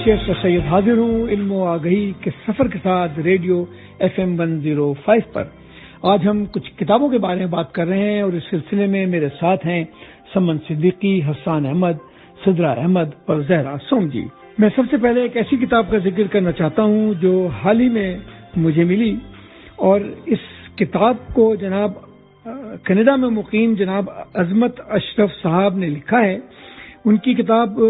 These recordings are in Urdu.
شیخ سید حاضر ہوں علم و آگہی کے سفر کے ساتھ ریڈیو FM 105 پر۔ آج ہم کچھ کتابوں کے بارے میں بات کر رہے ہیں اور اس سلسلے میں میرے ساتھ ہیں سمن صدیقی، حسان احمد، سدرا احمد اور زہرا سوم جی۔ میں سب سے پہلے ایک ایسی کتاب کا ذکر کرنا چاہتا ہوں جو حال ہی میں مجھے ملی، اور اس کتاب کو جناب کینیڈا میں مقیم جناب عظمت اشرف صاحب نے لکھا ہے۔ ان کی کتاب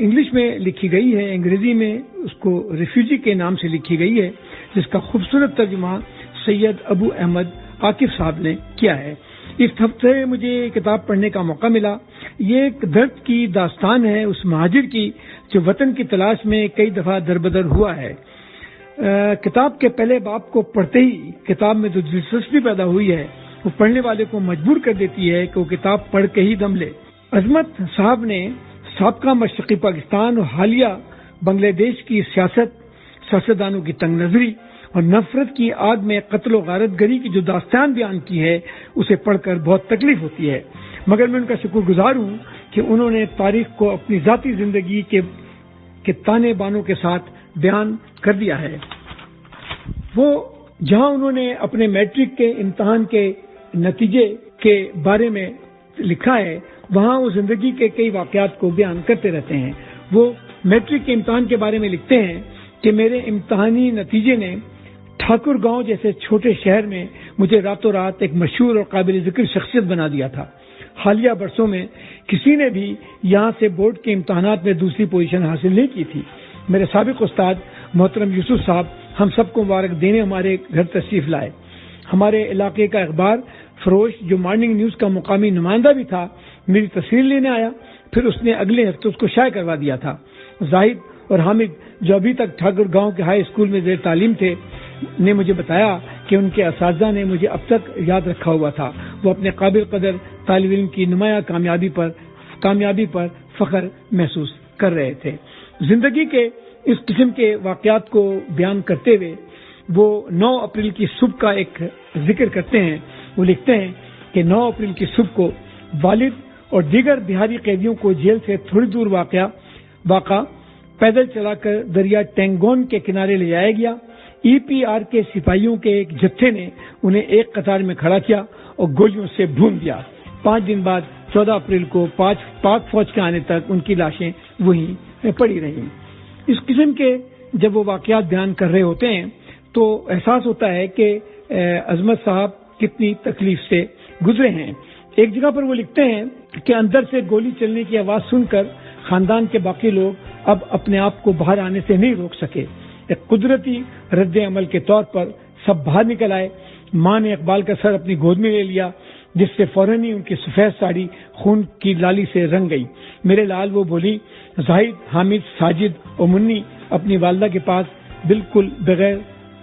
انگلش میں لکھی گئی ہے، انگریزی میں اس کو ریفیوجی کے نام سے لکھی گئی ہے، جس کا خوبصورت ترجمہ سید ابو احمد عاکف صاحب نے کیا ہے۔ اس ہفتے مجھے یہ کتاب پڑھنے کا موقع ملا۔ یہ ایک درد کی داستان ہے اس مہاجر کی جو وطن کی تلاش میں کئی دفعہ دربدر ہوا ہے۔ کتاب کے پہلے باب کو پڑھتے ہی کتاب میں جو دلچسپی پیدا ہوئی ہے وہ پڑھنے والے کو مجبور کر دیتی ہے کہ وہ کتاب پڑھ کے ہی دم لے۔ عظمت صاحب نے سابقہ مشرقی پاکستان اور حالیہ بنگلہ دیش کی سیاستدانوں کی تنگ نظری اور نفرت کی آگ میں قتل و غارت گری کی جو داستان بیان کی ہے اسے پڑھ کر بہت تکلیف ہوتی ہے، مگر میں ان کا شکر گزار ہوں کہ انہوں نے تاریخ کو اپنی ذاتی زندگی کے تانے بانوں کے ساتھ بیان کر دیا ہے۔ وہ جہاں انہوں نے اپنے میٹرک کے امتحان کے نتیجے کے بارے میں لکھا ہے وہاں وہ زندگی کے کئی واقعات کو بیان کرتے رہتے ہیں۔ وہ میٹرک کے امتحان کے بارے میں لکھتے ہیں کہ میرے امتحانی نتیجے نے ٹھاکر گاؤں جیسے چھوٹے شہر میں مجھے راتوں رات ایک مشہور اور قابل ذکر شخصیت بنا دیا تھا۔ حالیہ برسوں میں کسی نے بھی یہاں سے بورڈ کے امتحانات میں دوسری پوزیشن حاصل نہیں کی تھی۔ میرے سابق استاد محترم یوسف صاحب ہم سب کو مبارک دینے ہمارے گھر تشریف لائے۔ ہمارے علاقے کا اخبار فروش جو مارننگ نیوز کا مقامی نمائندہ بھی تھا میری تصویر لینے آیا، پھر اس نے اگلے ہفتے اس کو شائع کروا دیا تھا۔ زاہد اور حامد جو ابھی تک ٹھاکر گاؤں کے ہائی اسکول میں زیر تعلیم تھے نے مجھے بتایا کہ ان کے اساتذہ نے مجھے اب تک یاد رکھا ہوا تھا۔ وہ اپنے قابل قدر طالب علم کی نمایاں کامیابی پر فخر محسوس کر رہے تھے۔ زندگی کے اس قسم کے واقعات کو بیان کرتے ہوئے وہ 9 اپریل کی صبح کا ایک ذکر کرتے ہیں۔ وہ لکھتے ہیں کہ 9 اپریل کی صبح کو والد اور دیگر بہاری قیدیوں کو جیل سے تھوڑی دور واقع پیدل چلا کر دریا ٹینگون کے کنارے لے جایا گیا۔ EPR کے سپاہیوں کے ایک جتھے نے انہیں ایک قطار میں کھڑا کیا اور گولیوں سے بھون دیا۔ 5 دن بعد 14 اپریل کو پاک فوج کے آنے تک ان کی لاشیں وہیں پڑی رہیں۔ اس قسم کے جب وہ واقعات بیان کر رہے ہوتے ہیں تو احساس ہوتا ہے کہ عظمت صاحب کتنی تکلیف سے گزرے ہیں۔ ایک جگہ پر وہ لکھتے ہیں کہ اندر سے گولی چلنے کی آواز سن کر خاندان کے باقی لوگ اب اپنے آپ کو باہر آنے سے نہیں روک سکے۔ ایک قدرتی رد عمل کے طور پر سب باہر نکل آئے۔ ماں نے اقبال کا سر اپنی گود میں لے لیا جس سے فوراً ہی ان کی سفید ساڑی خون کی لالی سے رنگ گئی۔ میرے لال، وہ بولی۔ زاہد، حامد، ساجد اور منی اپنی والدہ کے پاس بالکل بغیر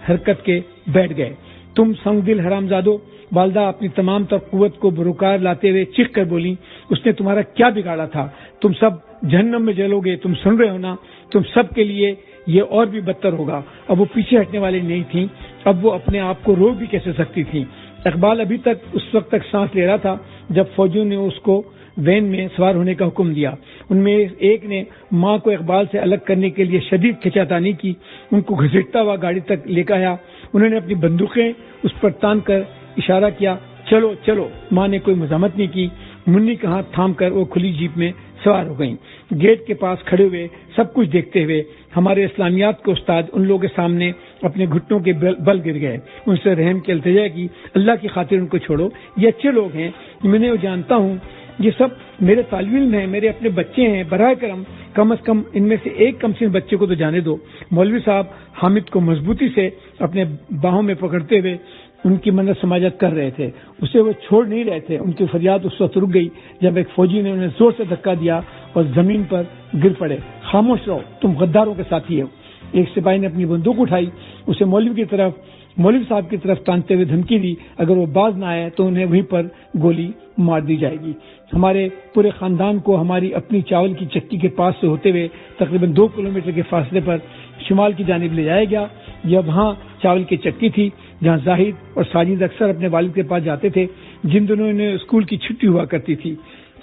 حرکت کے بیٹھ گئے۔ تم سنگ دل حرامزادو، والدہ اپنی تمام تر قوت کو بروکار لاتے ہوئے چیخ کر بولی، اس نے تمہارا کیا بگاڑا تھا؟ تم سب جہنم میں جلو گے، تم سن رہے ہو نا؟ تم سب کے لیے یہ اور بھی بدتر ہوگا۔ اب وہ پیچھے ہٹنے والی نہیں تھیں، اب وہ اپنے آپ کو روک بھی کیسے سکتی تھیں؟ اقبال ابھی تک اس وقت تک سانس لے رہا تھا جب فوجیوں نے اس کو وین میں سوار ہونے کا حکم دیا۔ ان میں ایک نے ماں کو اقبال سے الگ کرنے کے لیے شدید کھچاطانی کی، ان کو گھسیٹتا ہوا گاڑی تک لے کر آیا۔ انہوں نے اپنی بندوقیں اس پر تان کر اشارہ کیا، چلو چلو۔ ماں نے کوئی مزاحمت نہیں کی۔ منی کا ہاتھ تھام کر وہ کھلی جیپ میں سوار ہو گئیں۔ گیٹ کے پاس کھڑے ہوئے سب کچھ دیکھتے ہوئے ہمارے اسلامیات کے استاد ان لوگوں کے سامنے اپنے گھٹنوں کے بل گر گئے۔ ان سے رحم کی التجا کی، اللہ کی خاطر ان کو چھوڑو، یہ اچھے لوگ ہیں، میں نے جانتا ہوں، یہ سب میرے طالب علم ہیں، میرے اپنے بچے ہیں، براہ کرم کم از کم ان میں سے ایک کم سن بچے کو تو جانے دو۔ مولوی صاحب حامد کو مضبوطی سے اپنے باہوں میں پکڑتے ہوئے ان کی منت سماجت کر رہے تھے، اسے وہ چھوڑ نہیں رہے تھے۔ ان کی فریاد اس وقت رک گئی جب ایک فوجی نے انہیں زور سے دھکا دیا اور زمین پر گر پڑے۔ خاموش رہو، تم غداروں کے ساتھی ہو۔ ایک سپاہی نے اپنی بندوق اٹھائی، اسے مولوی صاحب کی طرف تانتے ہوئے دھمکی دی، اگر وہ باز نہ آئے تو انہیں وہیں پر گولی مار دی جائے گی۔ ہمارے پورے خاندان کو ہماری اپنی چاول کی چکی کے پاس سے ہوتے ہوئے تقریباً 2 کلومیٹر کے فاصلے پر شمال کی جانب لے جایا گیا۔ یہ وہاں چاول کی چکی تھی جہاں زاہد اور ساجد اکثر اپنے والد کے پاس جاتے تھے جن دنوں انہیں اسکول کی چھٹی ہوا کرتی تھی۔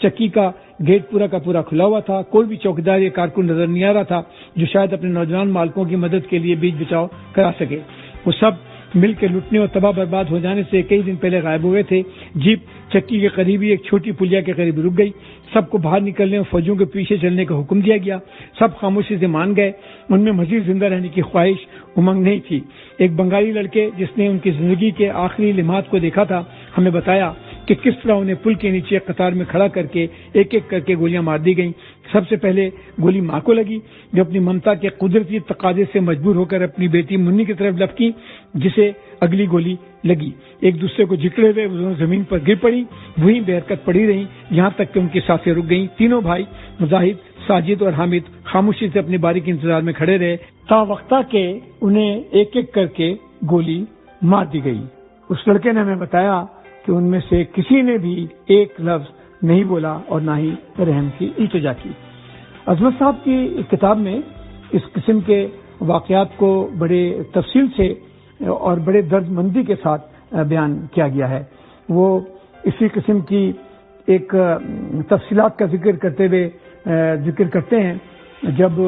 چکی کا گیٹ پورا کا پورا کھلا ہوا تھا. کوئی بھی چوکیدار یا کارکن نظر نہیں آ رہا تھا جو شاید اپنے نوجوان مالکوں کی مدد کے لیے بیچ بچاؤ کرا سکے. وہ سب مل کے لٹنے اور تباہ برباد ہو جانے سے کئی دن پہلے غائب ہوئے تھے. جیپ چکی کے قریب ہی ایک چھوٹی پلیا کے قریب رک گئی. سب کو باہر نکلنے اور فوجیوں کے پیچھے چلنے کا حکم دیا گیا. سب خاموشی سے مان گئے. ان میں مزید زندہ رہنے کی خواہش امنگ نہیں تھی. ایک بنگالی لڑکے جس نے ان کی زندگی کے آخری لمحات کو دیکھا تھا ہمیں بتایا کہ کس طرح انہیں پل کے نیچے قطار میں کھڑا کر کے ایک ایک کر کے گولیاں مار دی گئیں. سب سے پہلے گولی ماں کو لگی جو اپنی ممتا کے قدرتی تقاضے سے مجبور ہو کر اپنی بیٹی منی کی طرف لپکی جسے اگلی گولی لگی. ایک دوسرے کو جکڑے ہوئے وہ زمین پر گر پڑی. وہیں بے حرکت پڑی رہیں یہاں تک کہ ان کی سانسیں رک گئیں. تینوں بھائی مجاہد، ساجد اور حامد خاموشی سے اپنی باری کے انتظار میں کھڑے رہے تا وقتہ کہ انہیں ایک ایک کر کے گولی مار دی گئی. اس لڑکے نے ہمیں بتایا کہ ان میں سے کسی نے بھی ایک لفظ نہیں بولا اور نہ ہی رحم کی التجا کی. عظمت صاحب کی کتاب میں اس قسم کے واقعات کو بڑے تفصیل سے اور بڑے درد مندی کے ساتھ بیان کیا گیا ہے. وہ اسی قسم کی ایک تفصیلات کا ذکر کرتے ہیں جب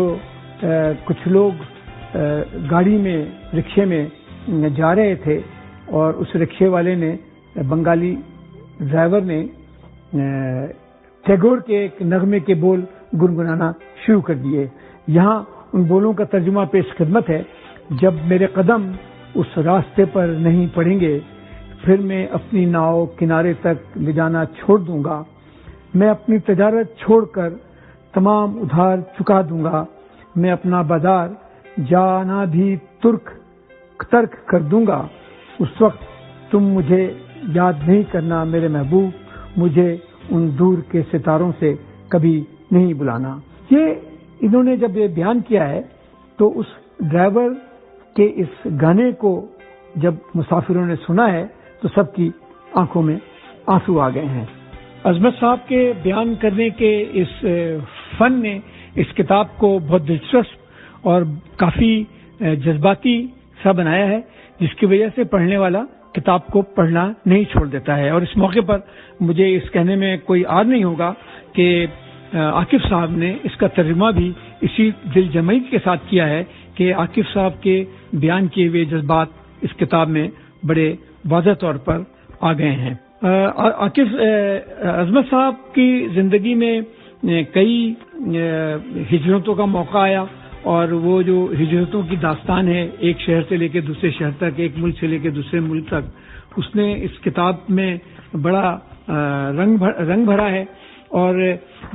کچھ لوگ گاڑی میں رکشے میں جا رہے تھے اور اس رکشے والے نے بنگالی ڈرائیور نے ٹیگور کے ایک نغمے کے بول گنگنانا شروع کر دیے. یہاں ان بولوں کا ترجمہ پیش خدمت ہے: جب میرے قدم اس راستے پر نہیں پڑیں گے پھر میں اپنی ناؤ کنارے تک لے جانا چھوڑ دوں گا. میں اپنی تجارت چھوڑ کر تمام ادھار چکا دوں گا. میں اپنا بازار جانا بھی ترک کر دوں گا. اس وقت تم مجھے یاد نہیں کرنا میرے محبوب. مجھے ان دور کے ستاروں سے کبھی نہیں بلانا. یہ انہوں نے جب یہ بیان کیا ہے تو اس ڈرائیور کے اس گانے کو جب مسافروں نے سنا ہے تو سب کی آنکھوں میں آنسو آ گئے ہیں. عظمت صاحب کے بیان کرنے کے اس فن نے اس کتاب کو بہت دلچسپ اور کافی جذباتی سا بنایا ہے جس کی وجہ سے پڑھنے والا کتاب کو پڑھنا نہیں چھوڑ دیتا ہے. اور اس موقع پر مجھے اس کہنے میں کوئی عار نہیں ہوگا کہ عاقب صاحب نے اس کا ترجمہ بھی اسی دل جمعی کے ساتھ کیا ہے کہ عاقب صاحب کے بیان کیے ہوئے جذبات اس کتاب میں بڑے واضح طور پر آ گئے ہیں. عظمت صاحب کی زندگی میں کئی ہجرتوں کا موقع آیا اور وہ جو ہجرتوں کی داستان ہے ایک شہر سے لے کے دوسرے شہر تک، ایک ملک سے لے کے دوسرے ملک تک، اس نے اس کتاب میں بڑا رنگ بھرا ہے. اور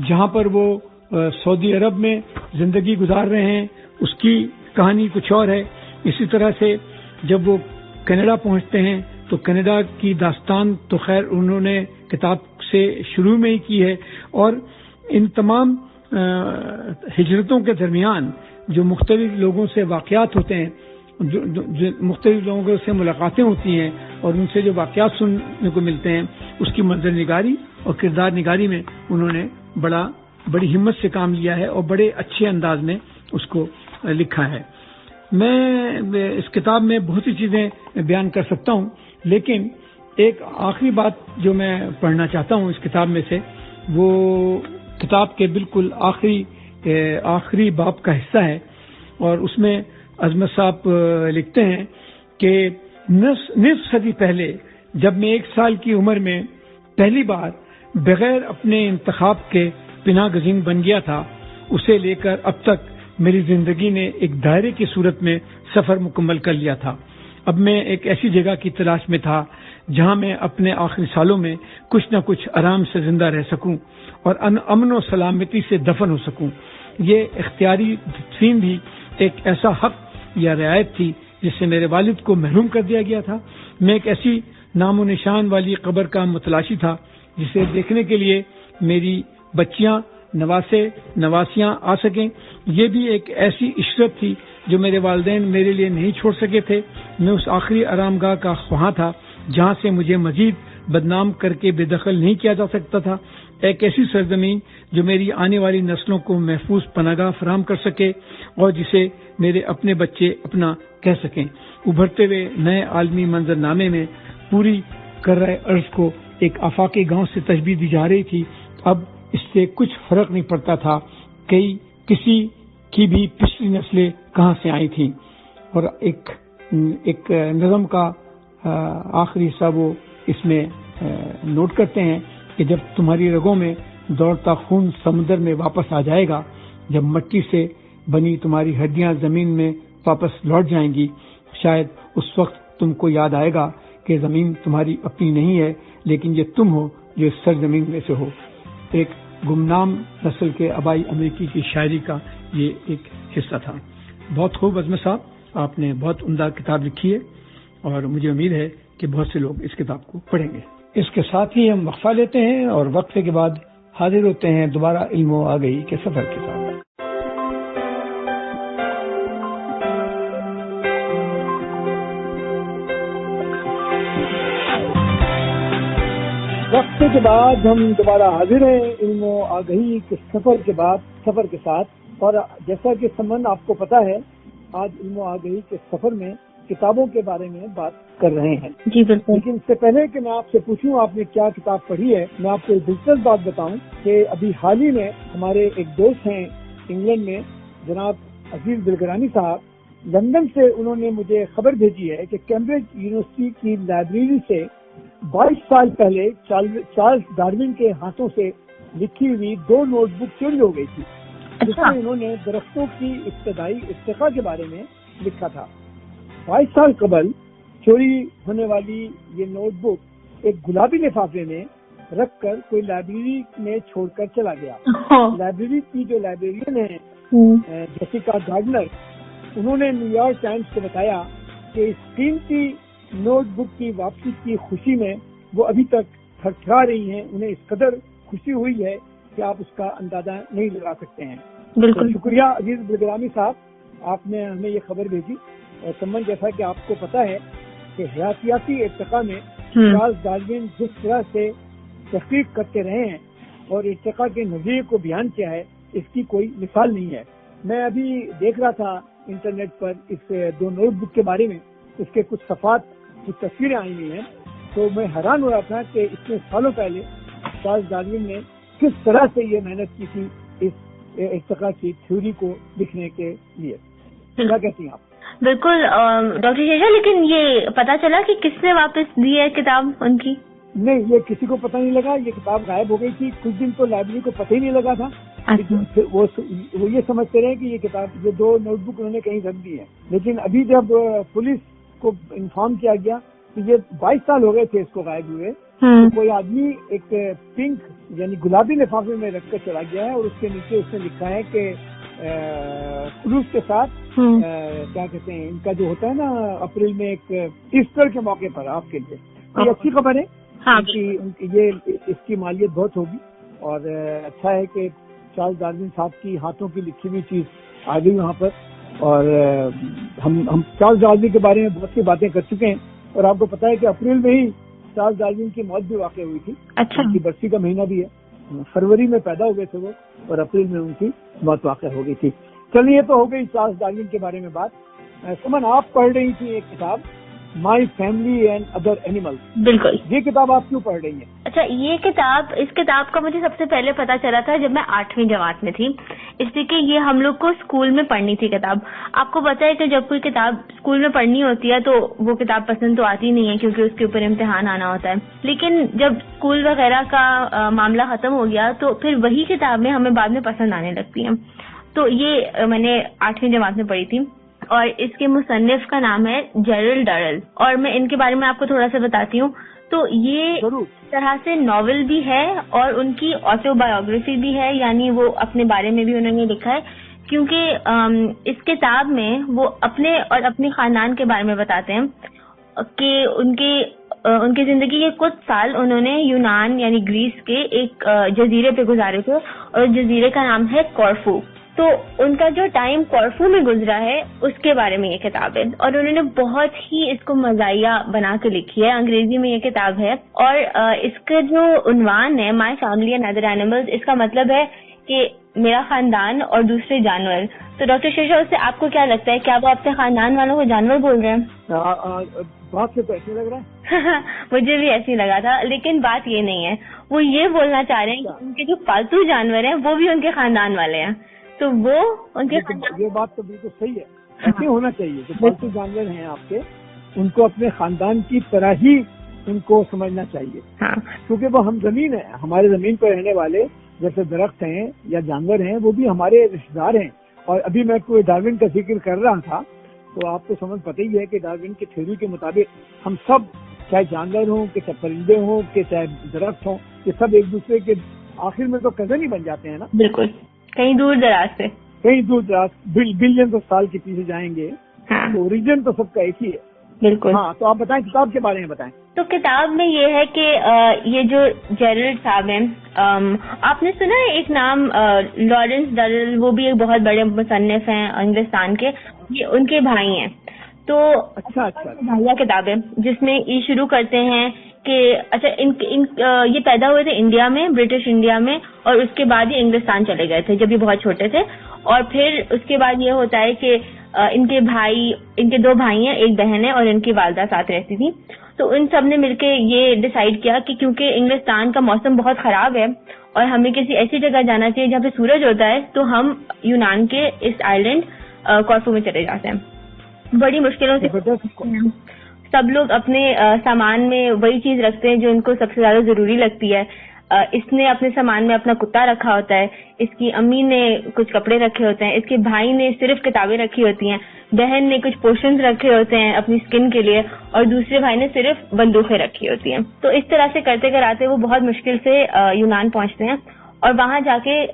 جہاں پر وہ سعودی عرب میں زندگی گزار رہے ہیں اس کی کہانی کچھ اور ہے. اسی طرح سے جب وہ کینیڈا پہنچتے ہیں تو کینیڈا کی داستان تو خیر انہوں نے کتاب سے شروع میں ہی کی ہے. اور ان تمام ہجرتوں کے درمیان جو مختلف لوگوں سے واقعات ہوتے ہیں، جو مختلف لوگوں سے ملاقاتیں ہوتی ہیں اور ان سے جو واقعات سننے کو ملتے ہیں، اس کی منظر نگاری اور کردار نگاری میں انہوں نے بڑی ہمت سے کام لیا ہے اور بڑے اچھے انداز میں اس کو لکھا ہے. میں اس کتاب میں بہت سی چیزیں بیان کر سکتا ہوں، لیکن ایک آخری بات جو میں پڑھنا چاہتا ہوں اس کتاب میں سے، وہ کتاب کے بالکل آخری باب کا حصہ ہے. اور اس میں عظمت صاحب لکھتے ہیں کہ نصف صدی پہلے جب میں 1 سال کی عمر میں پہلی بار بغیر اپنے انتخاب کے پناہ گزین بن گیا تھا، اسے لے کر اب تک میری زندگی نے ایک دائرے کی صورت میں سفر مکمل کر لیا تھا. اب میں ایک ایسی جگہ کی تلاش میں تھا جہاں میں اپنے آخری سالوں میں کچھ نہ کچھ آرام سے زندہ رہ سکوں اور امن و سلامتی سے دفن ہو سکوں. یہ اختیاری تقسیم بھی ایک ایسا حق یا رعایت تھی جس سے میرے والد کو محروم کر دیا گیا تھا. میں ایک ایسی نام و نشان والی قبر کا متلاشی تھا جسے دیکھنے کے لیے میری بچیاں، نواسے، نواسیاں آ سکیں. یہ بھی ایک ایسی عشرت تھی جو میرے والدین میرے لیے نہیں چھوڑ سکے تھے. میں اس آخری آرام گاہ کا خواہاں تھا جہاں سے مجھے مزید بدنام کر کے بے دخل نہیں کیا جا سکتا تھا. ایک ایسی سرزمین جو میری آنے والی نسلوں کو محفوظ پناہگاہ فراہم کر سکے اور جسے میرے اپنے بچے اپنا کہہ سکیں. ابھرتے ہوئے نئے عالمی منظر نامے میں پوری کرۂ ارض کو ایک آفاقی گاؤں سے تشبیہ دی جا رہی تھی اب اس سے کچھ فرق نہیں پڑتا تھا کہ کسی کی بھی پچھلی نسلیں کہاں سے آئی تھیں. اور ایک نظم کا آخری حصہ وہ اس میں نوٹ کرتے ہیں کہ جب تمہاری رگوں میں دوڑتا خون سمندر میں واپس آ جائے گا، جب مٹی سے بنی تمہاری ہڈیاں زمین میں واپس لوٹ جائیں گی، شاید اس وقت تم کو یاد آئے گا کہ زمین تمہاری اپنی نہیں ہے، لیکن یہ تم ہو جو اس سرزمین میں سے ہو. ایک گمنام نسل کے آبائی امریکی کی شاعری کا یہ ایک حصہ تھا. بہت خوب عظمت صاحب، آپ نے بہت عمدہ کتاب لکھی ہے اور مجھے امید ہے کہ بہت سے لوگ اس کتاب کو پڑھیں گے. اس کے ساتھ ہی ہم وقفہ لیتے ہیں اور وقفے کے بعد حاضر ہوتے ہیں دوبارہ علم و آگہی کے سفر کے ساتھ. وقفے کے بعد ہم دوبارہ حاضر ہیں علم و آگہی کے سفر کے ساتھ. اور جیسا کہ سمن آپ کو پتا ہے، آج علم و آگہی کے سفر میں کتابوں کے بارے میں بات کر رہے ہیں. جی بالکل. لیکن اس سے پہلے کہ میں آپ سے پوچھوں آپ نے کیا کتاب پڑھی ہے، میں آپ کو ایک دلچسپ بات بتاؤں کہ ابھی حال ہی میں ہمارے ایک دوست ہیں انگلینڈ میں، جناب عزیز بلگرانی صاحب، لندن سے انہوں نے مجھے خبر بھیجی ہے کہ کیمبرج یونیورسٹی کی لائبریری سے 22 سال پہلے چارلس ڈارون کے ہاتھوں سے لکھی ہوئی 2 نوٹ بک چوری ہو گئی تھی، جس میں انہوں نے درختوں کی ابتدائی ارتقاء کے بارے میں لکھا تھا. 22 سال قبل چوری ہونے والی یہ نوٹ بک ایک گلابی لفافے میں رکھ کر کوئی لائبریری میں چھوڑ کر چلا گیا. لائبریری کی جو لائبریرین ہیں جیسیکا گارڈنر، انہوں نے نیو یارک ٹائمز کو بتایا کہ اس قیمتی نوٹ بک کی واپسی کی خوشی میں وہ ابھی تک تھرتھرا رہی ہیں. انہیں اس قدر خوشی ہوئی ہے کہ آپ اس کا اندازہ نہیں لگا سکتے ہیں. بالکل شکریہ عزیز بلگرانی صاحب، آپ نے ہمیں یہ خبر بھیجی. اور سمن، جیسا کہ آپ کو پتا ہے کہ حیاتیاتی ارتقاء میں چارلس ڈارون جس طرح سے تحقیق کرتے رہے ہیں اور ارتقاء کے نظریے کو بیان کیا ہے، اس کی کوئی مثال نہیں ہے. میں ابھی دیکھ رہا تھا انٹرنیٹ پر اس 2 نوٹ بک کے بارے میں، اس کے کچھ صفحات، کچھ تصویریں آئی ہوئی ہیں، تو میں حیران ہو رہا تھا کہ اتنے سالوں پہلے چارلس ڈارون نے کس طرح سے یہ محنت کی تھی اس ارتقاء کی تھیوری کو لکھنے کے لیے. کیا کہتی ہیں آپ؟ بالکل ڈاکٹر شیشا، لیکن یہ پتا چلا کہ کس نے واپس دی ہے کتاب ان کی؟ نہیں، یہ کسی کو پتہ نہیں لگا. یہ کتاب غائب ہو گئی تھی. کچھ دن تو لائبریری کو پتہ ہی نہیں لگا تھا. وہ یہ سمجھتے رہے کہ یہ کتاب، یہ 2 نوٹ بک انہوں نے کہیں رکھ دی ہے. لیکن ابھی جب پولیس کو انفارم کیا گیا کہ یہ 22 سال ہو گئے تھے اس کو غائب ہوئے، تو کوئی آدمی ایک پنک یعنی گلابی لفافے میں رکھ کر چلا گیا ہے اور اس کے نیچے اس نے لکھا ہے کہ خلوص کے ساتھ کیا کہتے ہیں، ان کا جو ہوتا ہے نا اپریل میں ایک ایسٹر کے موقع پر آپ کے لیے یہ اچھی خبر ہے. یہ اس کی مالیت بہت ہوگی اور اچھا ہے کہ چارلس ڈارون صاحب کی ہاتھوں کی لکھی ہوئی چیز آ گئی وہاں پر. اور ہم چارلس ڈارون کے بارے میں بہت سی باتیں کر چکے ہیں اور آپ کو پتا ہے کہ اپریل میں ہی چارلس ڈارون کی موت بھی واقع ہوئی تھی. ان کی برسی کا مہینہ بھی ہے. فروری میں پیدا ہوئے تھے وہ اور اپریل میں ان کی موت واقع ہو گئی تھی. چلیے، یہ تو ہو گئی چارلس ڈارون کے بارے میں بات. سمن، آپ پڑھ رہی تھی ایک کتاب مائی فیملی اینڈ ادر اینیمل. بالکل. یہ کتاب آپ کیوں پڑھ رہی ہیں؟ اچھا، اس کتاب کا مجھے سب سے پہلے پتا چلا تھا جب میں 8ویں جماعت میں تھی، اس لیے کہ یہ ہم لوگ کو اسکول میں پڑھنی تھی کتاب. آپ کو پتا ہے کہ جب کوئی کتاب اسکول میں پڑھنی ہوتی ہے تو وہ کتاب پسند تو آتی نہیں ہے کیونکہ اس کے اوپر امتحان آنا ہوتا ہے. لیکن جب اسکول وغیرہ کا معاملہ ختم ہو گیا تو پھر وہی کتابیں ہمیں بعد میں پسند آنے لگتی ہیں. تو یہ میں نے 8ویں جماعت میں پڑھی تھی اور اس کے مصنف کا نام ہے جیرلڈ ڈرل. اور میں ان کے بارے میں آپ کو تھوڑا سا بتاتی ہوں. تو یہ طرح سے ناول بھی ہے اور ان کی آٹو بایوگرافی بھی ہے، یعنی وہ اپنے بارے میں بھی انہوں نے لکھا ہے، کیونکہ اس کتاب میں وہ اپنے اور اپنے خاندان کے بارے میں بتاتے ہیں کہ ان کی زندگی کے کچھ سال انہوں نے یونان یعنی گریس کے ایک جزیرے پہ گزارے تھے اور جزیرے کا نام ہے کورفو. تو ان کا جو ٹائم کورفو میں گزرا ہے اس کے بارے میں یہ کتاب ہے اور انہوں نے بہت ہی اس کو مزاحیہ بنا کے لکھی ہے. انگریزی میں یہ کتاب ہے اور اس کا جو عنوان ہے my family and other animals, اس کا مطلب ہے کہ میرا خاندان اور دوسرے جانور. تو ڈاکٹر شیشا، اس سے آپ کو کیا لگتا ہے، کیا وہ اپنے خاندان والوں کو جانور بول رہے ہیں؟ بات سے تو ایسے لگ رہا ہے. مجھے بھی ایسے ہی لگا تھا، لیکن بات یہ نہیں ہے. وہ یہ بولنا چاہ رہے ہیں کہ ان کے جو پالتو جانور ہیں وہ بھی ان کے خاندان والے ہیں، تو وہ ان کے یہ بات تو بالکل صحیح ہے. ایسے ہونا چاہیے. جو پالتو جانور ہیں آپ کے، ان کو اپنے خاندان کی طرح ہی ان کو سمجھنا چاہیے، کیونکہ وہ ہم زمین ہے. ہمارے زمین پر رہنے والے جیسے درخت ہیں یا جانور ہیں، وہ بھی ہمارے رشتے دار ہیں. اور ابھی میں کوئی ڈارون کا ذکر کر رہا تھا، تو آپ کو سمجھ پتہ ہی ہے کہ ڈارون کی تھیوری کے مطابق ہم سب، چاہے جانور ہوں کہ چاہے پرندے ہوں کہ چاہے درخت ہوں، یہ سب ایک دوسرے کے آخر میں تو کزن ہی بن جاتے ہیں نا. بالکل، کہیں دور دراز سے، کہیں دور دراز بلین آف سال کے پیچھے جائیں گے تو اوریجن تو سب کا ایک ہی ہے. بالکل. ہاں، تو آپ بتائیں کتاب کے بارے میں بتائیں. تو کتاب میں یہ ہے کہ یہ جو جیرلڈ صاحب ہیں، آپ نے سنا ہے ایک نام لارنس ڈرل، وہ بھی ایک بہت بڑے مصنف ہیں انگلستان کے، یہ ان کے بھائی ہیں. تو اچھا بھائیا کتاب ہے جس میں یہ شروع کرتے ہیں کہ اچھا یہ پیدا ہوئے تھے انڈیا میں، برٹش انڈیا میں، اور اس کے بعد یہ انگلستان چلے گئے تھے جب یہ بہت چھوٹے تھے. اور پھر اس کے بعد یہ ہوتا ہے کہ ان کے 2 بھائی ہیں، ایک بہن ہے، اور ان کی والدہ ساتھ رہتی تھی. تو ان سب نے مل کے یہ ڈیسائیڈ کیا کہ کیونکہ انگلستان کا موسم بہت خراب ہے اور ہمیں کسی ایسی جگہ جانا چاہیے جہاں پہ سورج ہوتا ہے، تو ہم یونان کے اس آئلینڈ کورفو میں چلے جاتے ہیں. بڑی مشکلوں سے سب لوگ اپنے سامان میں وہی چیز رکھتے ہیں جو ان کو سب سے زیادہ ضروری لگتی ہے. اس نے اپنے سامان میں اپنا کتا رکھا ہوتا ہے، اس کی امی نے کچھ کپڑے رکھے ہوتے ہیں، اس کے بھائی نے صرف کتابیں رکھی ہوتی ہیں، بہن نے کچھ پوشنز رکھے ہوتے ہیں اپنی اسکن کے لیے، اور دوسرے بھائی نے صرف بندوقیں رکھی ہوتی ہیں. تو اس طرح سے کرتے کراتے وہ بہت مشکل سے یونان پہنچتے ہیں، اور وہاں جا کے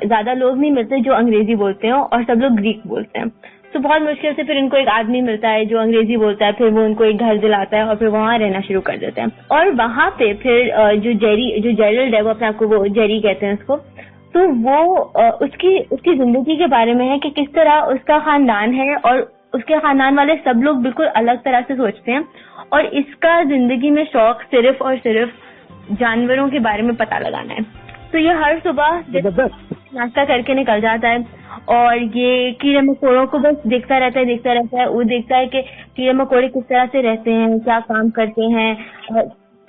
زیادہ لوگ نہیں ملتے جو انگریزی بولتے ہیں، اور سب لوگ گریک بولتے ہیں. تو بہت مشکل سے پھر ان کو ایک آدمی ملتا ہے جو انگریزی بولتا ہے، پھر وہ ان کو ایک گھر دلاتا ہے اور پھر وہاں رہنا شروع کر دیتے ہیں. اور وہاں پہ پھر جو جیرلڈ ہے، وہ اپنے آپ کو وہ جیری کہتے ہیں اس کو، تو وہ اس کی زندگی کے بارے میں ہے کہ کس طرح اس کا خاندان ہے اور اس کے خاندان والے سب لوگ بالکل الگ طرح سے سوچتے ہیں، اور اس کا زندگی میں شوق صرف اور صرف جانوروں کے بارے میں پتہ لگانا ہے. تو یہ ہر صبح ناشتہ کر کے نکل جاتا ہے اور یہ کیڑے مکوڑوں کو بس دیکھتا رہتا ہے. وہ دیکھتا ہے کہ کیڑے مکوڑے کس طرح سے رہتے ہیں، کیا کام کرتے ہیں،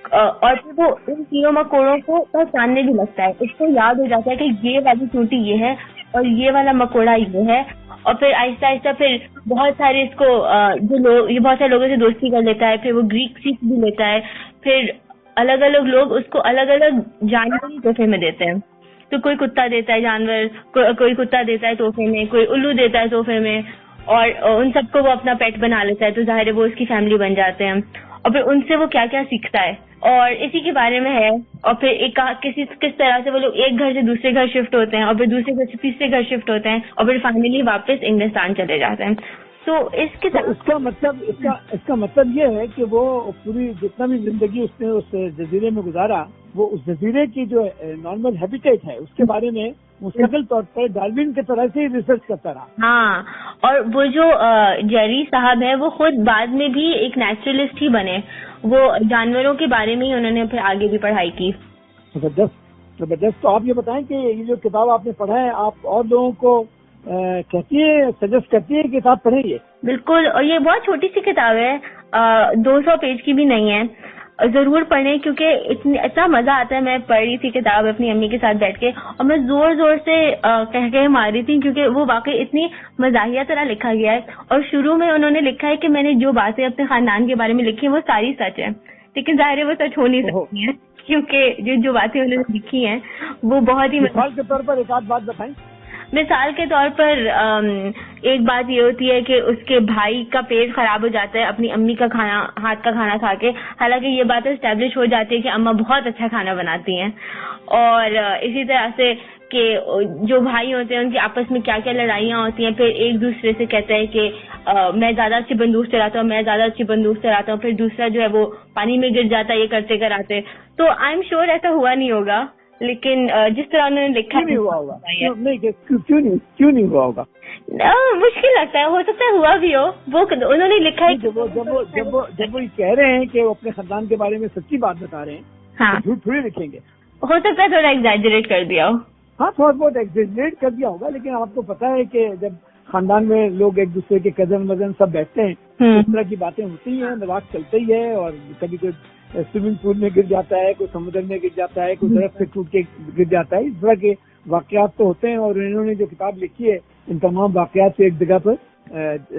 اور پھر وہ ان کیڑوں مکوڑوں کو پہچاننے بھی لگتا ہے. اس کو یاد ہو جاتا ہے کہ یہ والی چونٹی یہ ہے اور یہ والا مکوڑا یہ ہے. اور پھر آہستہ آہستہ پھر بہت سارے اس کو یہ بہت سارے لوگوں سے دوستی کر لیتا ہے. پھر وہ گریک سیکھ بھی لیتا ہے. پھر الگ الگ لوگ اس کو الگ الگ جانور تحفے میں دیتے ہیں. تو کوئی کتا دیتا ہے جانور، کوئی کتا دیتا ہے تحفے میں، کوئی الو دیتا ہے تحفے میں، اور ان سب کو وہ اپنا پیٹ بنا لیتا ہے. تو ظاہر ہے وہ اس کی فیملی بن جاتے ہیں. اور پھر ان سے وہ کیا کیا سیکھتا ہے اور اسی کے بارے میں ہے. اور پھر کس طرح سے وہ لوگ ایک گھر سے دوسرے گھر شفٹ ہوتے ہیں، اور پھر دوسرے گھر سے تیسرے گھر شفٹ ہوتے ہیں، اور پھر فائنلی واپس انگلستان چلے جاتے ہیں. تو اس کا مطلب یہ ہے کہ وہ پوری جتنا بھی زندگی اس نے اس جزیرے میں گزارا، وہ اس جزیرے کی جو نارمل ہیبیٹیٹ ہے اس کے بارے میں مستقل طور پر ڈارون کی طرح سے ریسرچ کرتا رہا. ہاں، اور وہ جو جیری صاحب ہے وہ خود بعد میں بھی ایک نیچرلسٹ ہی بنے. وہ جانوروں کے بارے میں ہی انہوں نے پھر آگے بھی پڑھائی کی. زبردست. تو آپ یہ بتائیں کہ یہ جو کتاب آپ نے پڑھا ہے، آپ اور لوگوں کو کہتی ہے، سجیسٹ کرتی ہے کتاب پڑھیں یہ؟ بالکل. اور یہ بہت چھوٹی سی کتاب ہے، 200 پیج کی بھی نہیں ہے. ضرور پڑھیں کیونکہ اتنا مزہ آتا ہے. میں پڑھ رہی تھی کتاب اپنی امی کے ساتھ بیٹھ کے، اور میں زور زور سے کہہ مار رہی تھی کیونکہ وہ واقعی اتنی مزاحیہ طرح لکھا گیا ہے. اور شروع میں انہوں نے لکھا ہے کہ میں نے جو باتیں اپنے خاندان کے بارے میں لکھی ہیں وہ ساری سچ ہیں، لیکن ظاہر ہے وہ سچ ہو نہیں سکتی ہیں کیونکہ جو باتیں انہوں نے لکھی ہیں وہ بہت ہی. مثال کے طور پر ایک آدھ بات بتائیں. مثال کے طور پر ایک بات یہ ہوتی ہے کہ اس کے بھائی کا پیٹ خراب ہو جاتا ہے اپنی امی کا ہاتھ کا کھانا کھا کے. حالانکہ یہ بات اسٹیبلش ہو جاتی ہے کہ اماں بہت اچھا کھانا بناتی ہیں. اور اسی طرح سے کہ جو بھائی ہوتے ہیں ان کی آپس میں کیا کیا لڑائیاں ہوتی ہیں. پھر ایک دوسرے سے کہتا ہے کہ میں زیادہ اچھی بندوق چلاتا ہوں، میں زیادہ اچھی بندوق چلاتا ہوں. پھر دوسرا جو ہے وہ پانی میں گر جاتا ہے یہ کرتے کراتے. تو آئی ایم شیور ایسا ہوا نہیں ہوگا، لیکن جس طرح انہوں نے لکھا نہیں ہوا ہوگا. کیوں نہیں ہوا ہوگا؟ مشکل لگتا ہے، ہو سکتا ہے ہوا بھی ہو. وہ انہوں نے لکھا ہے جب وہ کہہ رہے ہیں کہ وہ اپنے خاندان کے بارے میں سچی بات بتا رہے ہیں، ہاں، جھوٹ تھوڑی لکھیں گے. ہو سکتا ہے تھوڑا ایگزیجریٹ کر دیا ہو. ہاں، تھوڑا بہت ایگزیجریٹ کر دیا ہوگا، لیکن آپ کو پتا ہے کہ جب خاندان میں لوگ ایک دوسرے کے کزن وزن سب بیٹھتے ہیں، اس طرح کی باتیں ہوتی ہیں، مذاق چلتا ہی ہے، اور کبھی کوئی سوئمنگ پول میں گر جاتا ہے، کوئی سمندر میں گر جاتا ہے، کوئی درخت سے ٹوٹ کے گر جاتا ہے، اس طرح کے واقعات تو ہوتے ہیں. اور انہوں نے جو کتاب لکھی ہے ان تمام واقعات کو ایک جگہ پر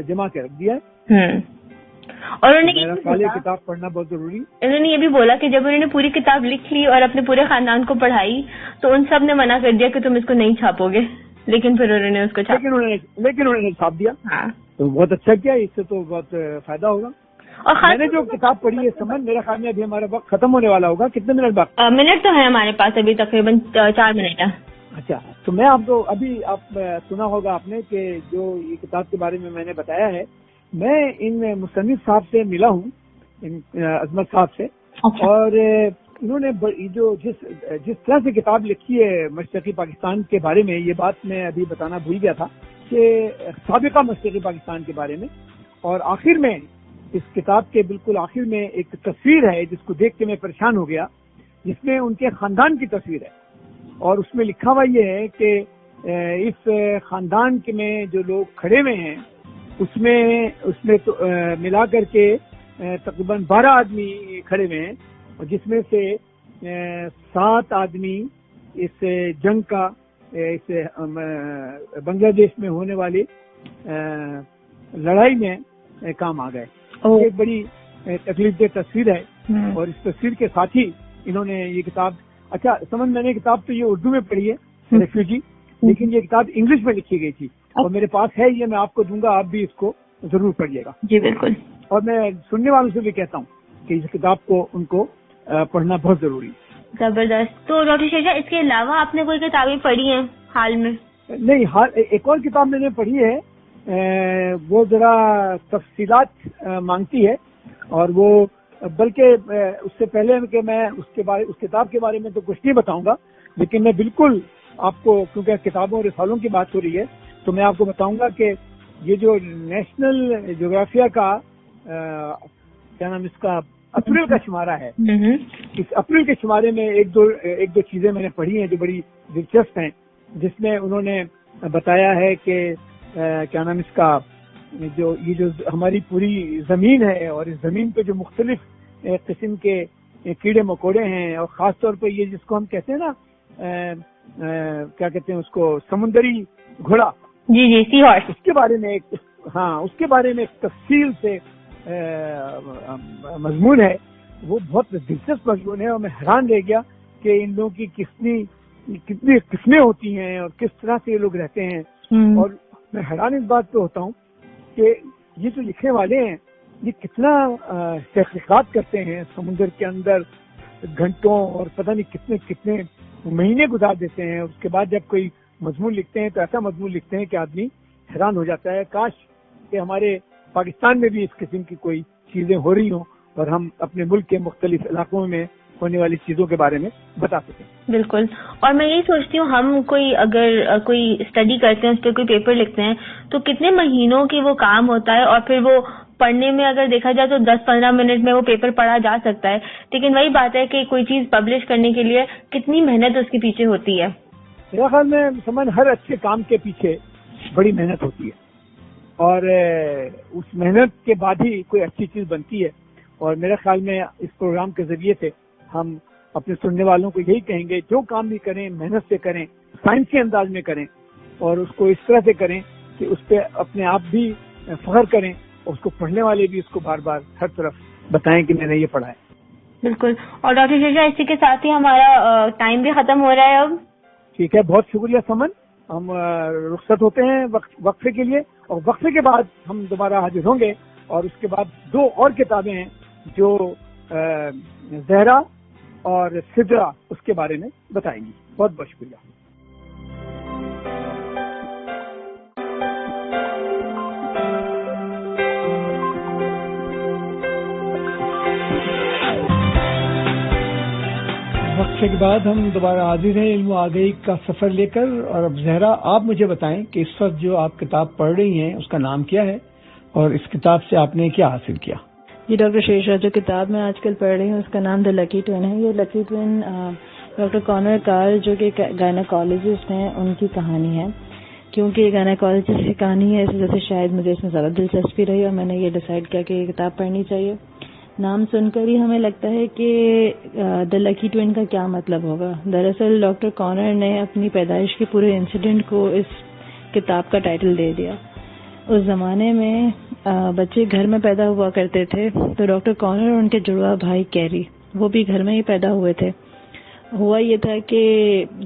جمع کر رکھ دیا ہے. اور انہوں نے میرا خیال ہے کتاب پڑھنا بہت ضروری. انہوں نے یہ بھی بولا کہ جب انہوں نے پوری کتاب لکھ لی اور اپنے پورے خاندان کو پڑھائی تو ان سب نے منع کر دیا کہ تم اس کو نہیں چھاپو گے، لیکن پھر انہوں نے اس کو لیکن انہوں نے چھاپ دیا. ہاں تو بہت اچھا کیا، اس سے تو بہت فائدہ ہوگا. اور میں نے جو کتاب پڑھی ہے سمن، میرا خیال میں ابھی ہمارا وقت ختم ہونے والا ہوگا. کتنے منٹ باقی؟ منٹ تو ہے ہمارے پاس ابھی تقریباً 4 منٹ ہے. اچھا، تو میں آپ کو ابھی آپ سنا ہوگا آپ نے کہ جو یہ کتاب کے بارے میں نے بتایا ہے، میں ان مصنف صاحب سے ملا ہوں، عظمت صاحب سے. اور انہوں نے جو جس طرح سے کتاب لکھی ہے مشرقی پاکستان کے بارے میں، یہ بات میں ابھی بتانا بھول گیا تھا کہ سابقہ مشرقی پاکستان کے بارے میں. اور آخر میں اس کتاب کے بالکل آخر میں ایک تصویر ہے جس کو دیکھ کے میں پریشان ہو گیا، جس میں ان کے خاندان کی تصویر ہے. اور اس میں لکھا ہوا یہ ہے کہ اس خاندان کے میں جو لوگ کھڑے ہوئے ہیں اس میں تو ملا کر کے تقریباً 12 آدمی کھڑے ہوئے ہیں، اور جس میں سے 7 آدمی اس جنگ کا، اس بنگلہ دیش میں ہونے والی لڑائی میں کام آ گئے. ایک بڑی تکلیف دہ تصویر ہے. اور اس تصویر کے ساتھ ہی انہوں نے یہ کتاب، اچھا سمجھ، میں نے کتاب تو یہ اردو میں پڑھی ہے، ریفیوجی، لیکن یہ کتاب انگلش میں لکھی گئی تھی اور میرے پاس ہے، یہ میں آپ کو دوں گا، آپ بھی اس کو ضرور پڑھیے گا. جی بالکل. اور میں سننے والوں سے بھی کہتا ہوں کہ اس کتاب کو ان کو پڑھنا بہت ضروری ہے. زبردست. تو ڈاکٹر شیشا، اس کے علاوہ آپ نے کوئی کتابیں پڑھی ہیں حال میں؟ نہیں، ایک اور کتاب میں نے پڑھی ہے، وہ ذرا تفصیلات مانگتی ہے، اور وہ بلکہ اس سے پہلے کہ میں اس کتاب کے بارے میں تو کچھ نہیں بتاؤں گا، لیکن میں بالکل آپ کو، کیونکہ کتابوں اور رسالوں کی بات ہو رہی ہے، تو میں آپ کو بتاؤں گا کہ یہ جو نیشنل جغرافیہ کا کیا نام اس کا اپریل کا شمارہ ہے، اس اپریل کے شمارے میں ایک دو چیزیں میں نے پڑھی ہیں جو بڑی دلچسپ ہیں، جس میں انہوں نے بتایا ہے کہ کیا نام اس کا یہ جو ہماری پوری زمین ہے، اور اس زمین پہ جو مختلف قسم کے کیڑے مکوڑے ہیں، اور خاص طور پہ یہ جس کو ہم کہتے ہیں نا کیا کہتے ہیں اس کو، سمندری گھوڑا، جی سی ہارس، اس کے بارے میں ایک تفصیل سے مضمون ہے. وہ بہت دلچسپ مضمون ہے، اور میں حیران رہ گیا کہ ان لوگوں کی کتنی قسمیں ہوتی ہیں اور کس طرح سے یہ لوگ رہتے ہیں. اور میں حیران اس بات پہ ہوتا ہوں کہ یہ جو لکھنے والے ہیں یہ کتنا تحقیقات کرتے ہیں سمندر کے اندر گھنٹوں، اور پتہ نہیں کتنے مہینے گزار دیتے ہیں. اس کے بعد جب کوئی مضمون لکھتے ہیں تو ایسا مضمون لکھتے ہیں کہ آدمی حیران ہو جاتا ہے. کاش کہ ہمارے پاکستان میں بھی اس قسم کی کوئی چیزیں ہو رہی ہوں اور ہم اپنے ملک کے مختلف علاقوں میں ہونے والی چیزوں کے بارے میں بتا سکیں. بالکل. اور میں یہی سوچتی ہوں، ہم اگر کوئی اسٹڈی کرتے ہیں، اس پہ کوئی پیپر لکھتے ہیں، تو کتنے مہینوں کی وہ کام ہوتا ہے، اور پھر وہ پڑھنے میں اگر دیکھا جائے تو 10-15 منٹ میں وہ پیپر پڑھا جا سکتا ہے. لیکن وہی بات ہے کہ کوئی چیز پبلش کرنے کے لیے کتنی محنت اس کے پیچھے ہوتی ہے. میرا خیال میں سمجھ، ہر اچھے کام کے پیچھے بڑی محنت ہوتی ہے، اور اس محنت کے بعد ہی کوئی اچھی چیز بنتی ہے. اور میرے خیال میں اس پروگرام کے ذریعے سے ہم اپنے سننے والوں کو یہی کہیں گے، جو کام بھی کریں محنت سے کریں، سائنسی انداز میں کریں، اور اس کو اس طرح سے کریں کہ اس پہ اپنے آپ بھی فخر کریں، اور اس کو پڑھنے والے بھی اس کو بار بار ہر طرف بتائیں کہ میں نے یہ پڑھا ہے. بالکل. اور ڈاکٹر شیشا، اسی کے ساتھ ہی ہمارا ٹائم بھی ختم ہو رہا ہے اب. ٹھیک ہے، بہت شکریہ سمن. ہم رخصت ہوتے ہیں وقفے کے لیے، اور وقفے کے بعد ہم دوبارہ حاضر ہوں گے، اور اس کے بعد 2 اور کتابیں ہیں جو زہرا اور سدرا اس کے بارے میں بتائیں گی. بہت بہت شکریہ. وقفے کے بعد ہم دوبارہ حاضر ہیں علم و آگاہی کا سفر لے کر. اور اب زہرا، آپ مجھے بتائیں کہ اس وقت جو آپ کتاب پڑھ رہی ہیں اس کا نام کیا ہے، اور اس کتاب سے آپ نے کیا حاصل کیا؟ جی ڈاکٹر شیشا، جو کتاب میں آج کل پڑھ رہی ہوں اس کا نام دی لکی ٹوین ہے. یہ لکی ٹوین ڈاکٹر کانر کار جو کہ گائنیکالوجسٹ ہیں ان کی کہانی ہے. کیونکہ یہ گائنیکالوجسٹ کی کہانی ہے، اس وجہ سے شاید مجھے اس میں زیادہ دلچسپی رہی اور میں نے یہ ڈیسائیڈ کیا کہ یہ کتاب پڑھنی چاہیے. نام سن کر ہی ہمیں لگتا ہے کہ دا لکی ٹوین کا کیا مطلب ہوگا. دراصل ڈاکٹر کانر نے اپنی پیدائش کے پورے انسیڈنٹ کو اس کتاب کا ٹائٹل دے دیا. اس زمانے میں بچے گھر میں پیدا ہوا کرتے تھے، تو ڈاکٹر کانر اور ان کے جڑواں بھائی کیری وہ بھی گھر میں ہی پیدا ہوئے تھے. ہوا یہ تھا کہ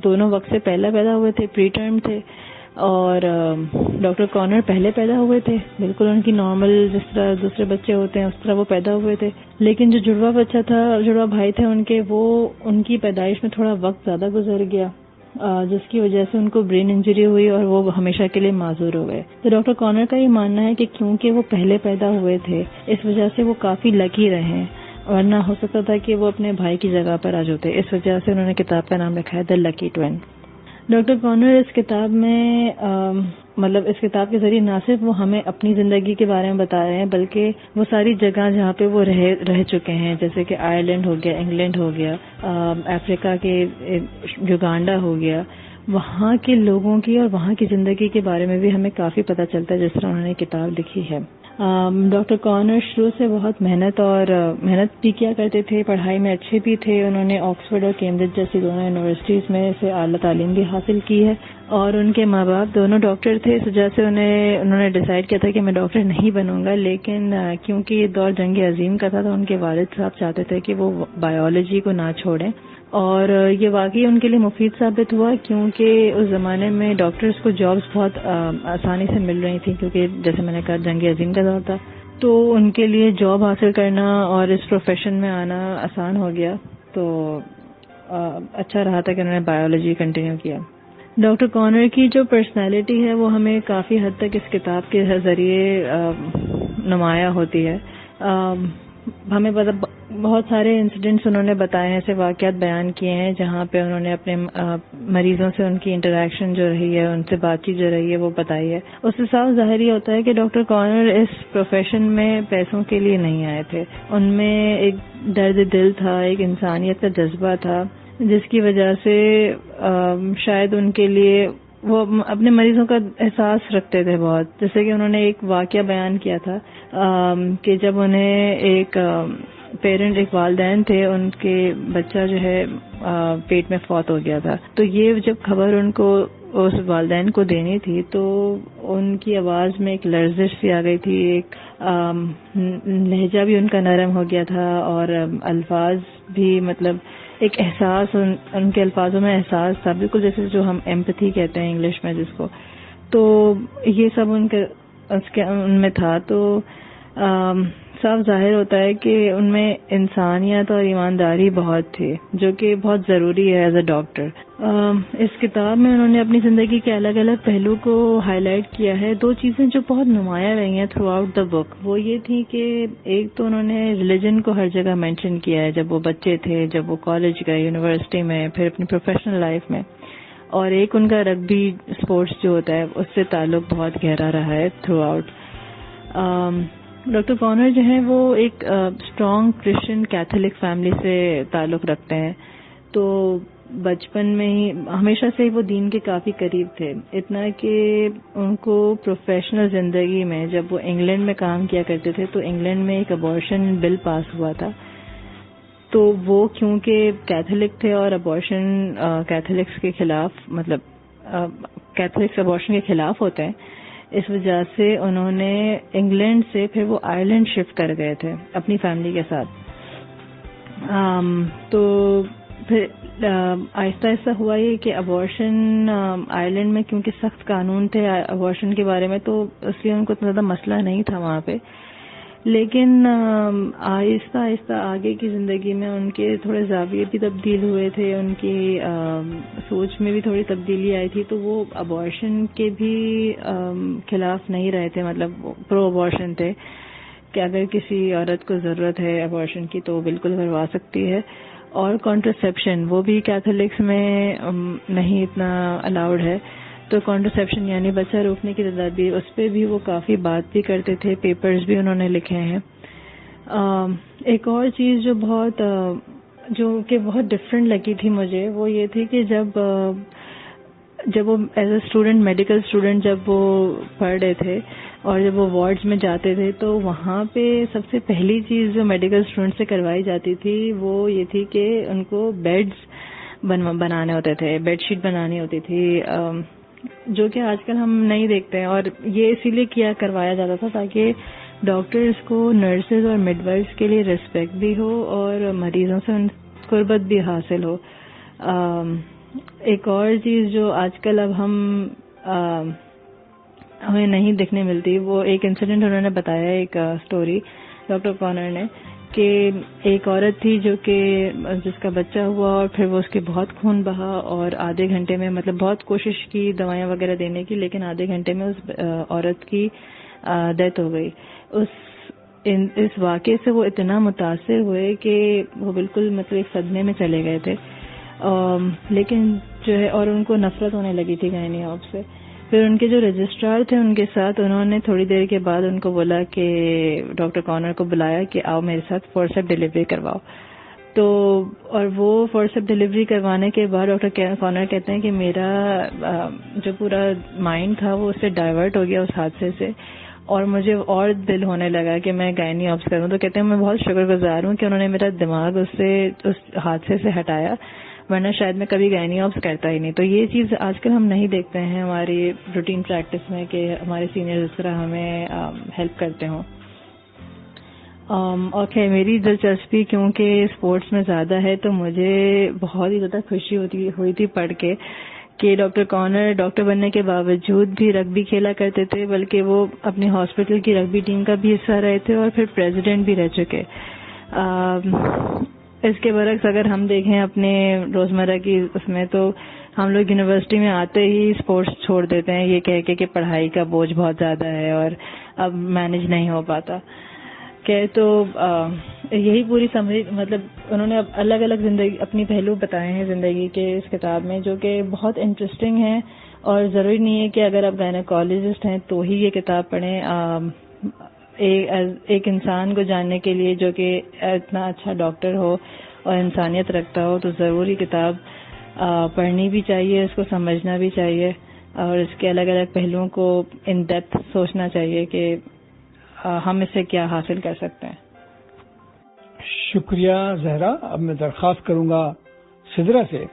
دونوں وقت سے پہلے پیدا ہوئے تھے، پری ٹرم تھے، اور ڈاکٹر کانر پہلے پیدا ہوئے تھے، بالکل ان کی نارمل جس طرح دوسرے بچے ہوتے ہیں اس طرح وہ پیدا ہوئے تھے. لیکن جو جڑواں بچہ تھا، جڑواں بھائی تھے ان کے، وہ ان کی پیدائش میں تھوڑا وقت زیادہ گزر گیا، جس کی وجہ سے ان کو برین انجری ہوئی اور وہ ہمیشہ کے لیے معذور ہو گئے. تو ڈاکٹر کانر کا یہ ماننا ہے کہ کیونکہ وہ پہلے پیدا ہوئے تھے اس وجہ سے وہ کافی لکی رہے، ورنہ ہو سکتا تھا کہ وہ اپنے بھائی کی جگہ پر آ جاتے. اس وجہ سے انہوں نے کتاب کا نام رکھا ہے دا لکی ٹوین. ڈاکٹر کانر اس کتاب میں اس کتاب کے ذریعے نہ صرف وہ ہمیں اپنی زندگی کے بارے میں بتا رہے ہیں، بلکہ وہ ساری جگہ جہاں پہ وہ رہ چکے ہیں، جیسے کہ آئرلینڈ ہو گیا، انگلینڈ ہو گیا، افریقہ کے یوگانڈا ہو گیا، وہاں کے لوگوں کی اور وہاں کی زندگی کے بارے میں بھی ہمیں کافی پتہ چلتا ہے جس طرح انہوں نے کتاب لکھی ہے. ڈاکٹر کانر شروع سے بہت محنت بھی کیا کرتے تھے، پڑھائی میں اچھے بھی تھے. انہوں نے آکسفورڈ اور کیمبرج جیسی دونوں یونیورسٹیز میں سے اعلیٰ تعلیم بھی حاصل کی ہے، اور ان کے ماں باپ دونوں ڈاکٹر تھے. اس وجہ سے انہوں نے ڈیسائیڈ کیا تھا کہ میں ڈاکٹر نہیں بنوں گا، لیکن کیونکہ یہ دور جنگ عظیم کا تھا تو ان کے والد صاحب چاہتے تھے کہ وہ بایولوجی کو نہ چھوڑیں، اور یہ واقعی ان کے لیے مفید ثابت ہوا، کیونکہ اس زمانے میں ڈاکٹرز کو جابز بہت آسانی سے مل رہی تھیں، کیونکہ جیسے میں نے کہا جنگ عظیم کا دور تھا، تو ان کے لیے جاب حاصل کرنا اور اس پروفیشن میں آنا آسان ہو گیا. تو اچھا رہا تھا کہ انہوں نے بایولوجی کنٹینیو کیا. ڈاکٹر کانر کی جو پرسنالٹی ہے وہ ہمیں کافی حد تک اس کتاب کے ذریعے نمایاں ہوتی ہے. ہمیں بہت سارے انسیڈنٹس انہوں نے بتائے ہیں، ایسے واقعات بیان کیے ہیں جہاں پہ انہوں نے اپنے مریضوں سے ان کی انٹریکشن جو رہی ہے، ان سے بات چیت جو رہی ہے وہ بتائی ہے. اس سے صاف ظاہر یہ ہوتا ہے کہ ڈاکٹر کانر اس پروفیشن میں پیسوں کے لیے نہیں آئے تھے. ان میں ایک درد دل تھا، ایک انسانیت کا جذبہ تھا، جس کی وجہ سے شاید ان کے لیے وہ اپنے مریضوں کا احساس رکھتے تھے بہت. جیسے کہ انہوں نے ایک واقعہ بیان کیا تھا کہ جب انہیں ایک والدین تھے، ان کے بچہ جو ہے پیٹ میں فوت ہو گیا تھا، تو یہ جب خبر ان کو اس والدین کو دینی تھی تو ان کی آواز میں ایک لرزش سی آ گئی تھی، ایک لہجہ بھی ان کا نرم ہو گیا تھا، اور الفاظ بھی ایک احساس ان کے الفاظوں میں احساس تھا، بالکل جیسے جو ہم ایمپتھی کہتے ہیں انگلش میں جس کو. تو یہ سب ان میں تھا. تو صاف ظاہر ہوتا ہے کہ ان میں انسانیت اور ایمانداری بہت تھی، جو کہ بہت ضروری ہے ایز اے ڈاکٹر. اس کتاب میں انہوں نے اپنی زندگی کے الگ الگ پہلو کو ہائی لائٹ کیا ہے. دو چیزیں جو بہت نمایاں رہی ہیں تھرو آؤٹ دا بک وہ یہ تھی کہ ایک تو انہوں نے ریلیجن کو ہر جگہ مینشن کیا ہے، جب وہ بچے تھے، جب وہ کالج گئے، یونیورسٹی میں، پھر اپنی پروفیشنل لائف میں، اور ایک ان کا رگبی اسپورٹس جو ہوتا ہے اس سے تعلق بہت گہرا رہا ہے تھرو آؤٹ. ڈاکٹر کانر جو ہیں وہ ایک اسٹرانگ کرسچن کیتھولک فیملی سے تعلق رکھتے ہیں. تو بچپن میں ہی ہمیشہ سے وہ دین کے کافی قریب تھے، اتنا کہ ان کو پروفیشنل زندگی میں جب وہ انگلینڈ میں کام کیا کرتے تھے تو انگلینڈ میں ایک ابارشن بل پاس ہوا تھا. تو وہ کیونکہ کیتھولک تھے اور ابارشن کیتھولکس کے خلاف کیتھولکس ابارشن کے خلاف ہوتے ہیں، اس وجہ سے انہوں نے انگلینڈ سے پھر وہ آئرلینڈ شفٹ کر گئے تھے اپنی فیملی کے ساتھ. تو پھر آہستہ آہستہ ہوا یہ کہ ابارشن آئرلینڈ میں کیونکہ سخت قانون تھے ابارشن کے بارے میں، تو اس لیے ان کو اتنا زیادہ مسئلہ نہیں تھا وہاں پہ. لیکن آہستہ آہستہ آگے کی زندگی میں ان کے تھوڑے زاویے بھی تبدیل ہوئے تھے، ان کی سوچ میں بھی تھوڑی تبدیلی آئی تھی. تو وہ ابارشن کے بھی خلاف نہیں رہے تھے، پرو ابارشن تھے کہ اگر کسی عورت کو ضرورت ہے ابارشن کی تو وہ بالکل کروا سکتی ہے. اور کانٹرسیپشن وہ بھی کیتھولکس میں نہیں اتنا الاؤڈ ہے، تو کانٹرسیپشن یعنی بچہ روکنے کی تدابیر، اس پہ بھی وہ کافی بات بھی کرتے تھے، پیپرز بھی انہوں نے لکھے ہیں. ایک اور چیز جو کہ بہت ڈفرینٹ لگی تھی مجھے وہ یہ تھی کہ جب جب وہ as a student medical student جب وہ پڑھ رہے تھے اور جب وہ وارڈز میں جاتے تھے تو وہاں پہ سب سے پہلی چیز جو میڈیکل اسٹوڈنٹ سے کروائی جاتی تھی وہ یہ تھی کہ ان کو بیڈز بنانے ہوتے تھے, بیڈ شیٹ بنانی ہوتی تھی, جو کہ آج کل ہم نہیں دیکھتے ہیں. اور یہ اسی لیے کروایا جاتا تھا تاکہ ڈاکٹرز کو نرسز اور مڈ وائفز کے لیے ریسپیکٹ بھی ہو اور مریضوں سے ان قربت بھی حاصل ہو. ایک اور چیز جو آج کل اب ہمیں نہیں دیکھنے ملتی, وہ ایک انسیڈنٹ انہوں نے بتایا, ایک اسٹوری ڈاکٹر کارنر نے, کہ ایک عورت تھی جو کہ جس کا بچہ ہوا اور پھر وہ اس کے بہت خون بہا اور آدھے گھنٹے میں مطلب بہت کوشش کی دوائیاں وغیرہ دینے کی, لیکن آدھے گھنٹے میں اس عورت کی ڈیتھ ہو گئی. اس واقعے سے وہ اتنا متاثر ہوئے کہ وہ بالکل مطلب ایک صدمے میں چلے گئے تھے, لیکن جو ہے اور ان کو نفرت ہونے لگی تھی گائنی آپ سے. پھر ان کے جو رجسٹرار تھے ان کے ساتھ انہوں نے تھوڑی دیر کے بعد ان کو بولا کہ ڈاکٹر کارنر کو بلایا کہ آؤ میرے ساتھ فورسپ ڈیلیوری کرواؤ. تو اور وہ فورسپ ڈیلیوری کروانے کے بعد ڈاکٹر کارنر کہتے ہیں کہ میرا جو پورا مائنڈ تھا وہ اس سے ڈائیورٹ ہو گیا اس حادثے سے, اور مجھے اور دل ہونے لگا کہ میں گائنی آپس کروں. تو کہتے ہیں میں بہت شکر گزار ہوں کہ انہوں نے میرا دماغ اس حادثے سے ہٹایا, ورنہ شاید میں کبھی گائنی آپس کرتا ہی نہیں. تو یہ چیز آج کل ہم نہیں دیکھتے ہیں ہماری روٹین پریکٹس میں کہ ہمارے سینئر اس طرح ہمیں ہیلپ کرتے ہوں. اور خیر میری دلچسپی کیونکہ اسپورٹس میں زیادہ ہے تو مجھے بہت ہی زیادہ خوشی ہوئی تھی پڑھ کے کہ ڈاکٹر کارنر ڈاکٹر بننے کے باوجود بھی رگبی کھیلا کرتے تھے, بلکہ وہ اپنی ہاسپٹل کی رگبی ٹیم کا بھی حصہ رہے تھے اور پھر پریزیڈنٹ بھی رہ چکے. اس کے برعکس اگر ہم دیکھیں اپنے روزمرہ کی اس میں تو ہم لوگ یونیورسٹی میں آتے ہی اسپورٹس چھوڑ دیتے ہیں یہ کہہ کے کہ پڑھائی کا بوجھ بہت زیادہ ہے اور اب مینج نہیں ہو پاتا. تو یہی پوری سمجھ مطلب انہوں نے الگ الگ زندگی اپنی پہلو بتائے ہیں زندگی کے اس کتاب میں, جو کہ بہت انٹرسٹنگ ہیں. اور ضروری نہیں ہے کہ اگر آپ گائنیکالوجسٹ ہیں تو ہی یہ کتاب پڑھیں. ایک انسان کو جاننے کے لیے جو کہ اتنا اچھا ڈاکٹر ہو اور انسانیت رکھتا ہو تو ضروری کتاب پڑھنی بھی چاہیے, اس کو سمجھنا بھی چاہیے اور اس کے الگ الگ پہلوؤں کو ان ڈیپتھ سوچنا چاہیے کہ ہم اس سے کیا حاصل کر سکتے ہیں. شکریہ زہرا. اب میں درخواست کروں گا سدرا سے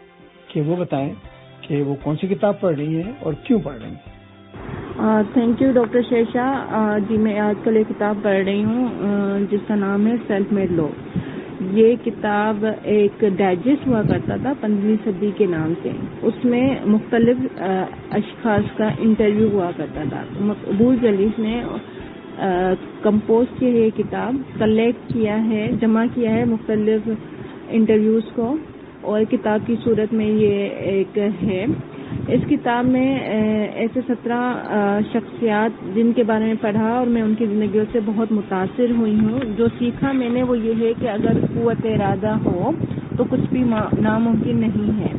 کہ وہ بتائیں کہ وہ کون سی کتاب پڑھ رہی ہیں اور کیوں پڑھ رہی ہیں. تھینک یو ڈاکٹر شیشا. جی میں آج کل ایک کتاب پڑھ رہی ہوں جس کا نام ہے سیلف میڈ لو. یہ کتاب ایک ڈائجسٹ ہوا کرتا تھا 15ویں صدی کے نام سے. اس میں مختلف اشخاص کا انٹرویو ہوا کرتا تھا. مقبول جلیس نے کمپوز کی یہ کتاب کلیکٹ کیا ہے, جمع کیا ہے مختلف انٹرویوز کو اور کتاب کی صورت میں یہ ایک ہے. اس کتاب میں ایسے 17 شخصیات جن کے بارے میں پڑھا اور میں ان کی زندگیوں سے بہت متاثر ہوئی ہوں. جو سیکھا میں نے وہ یہ ہے کہ اگر قوت ارادہ ہو تو کچھ بھی ناممکن نہیں ہے.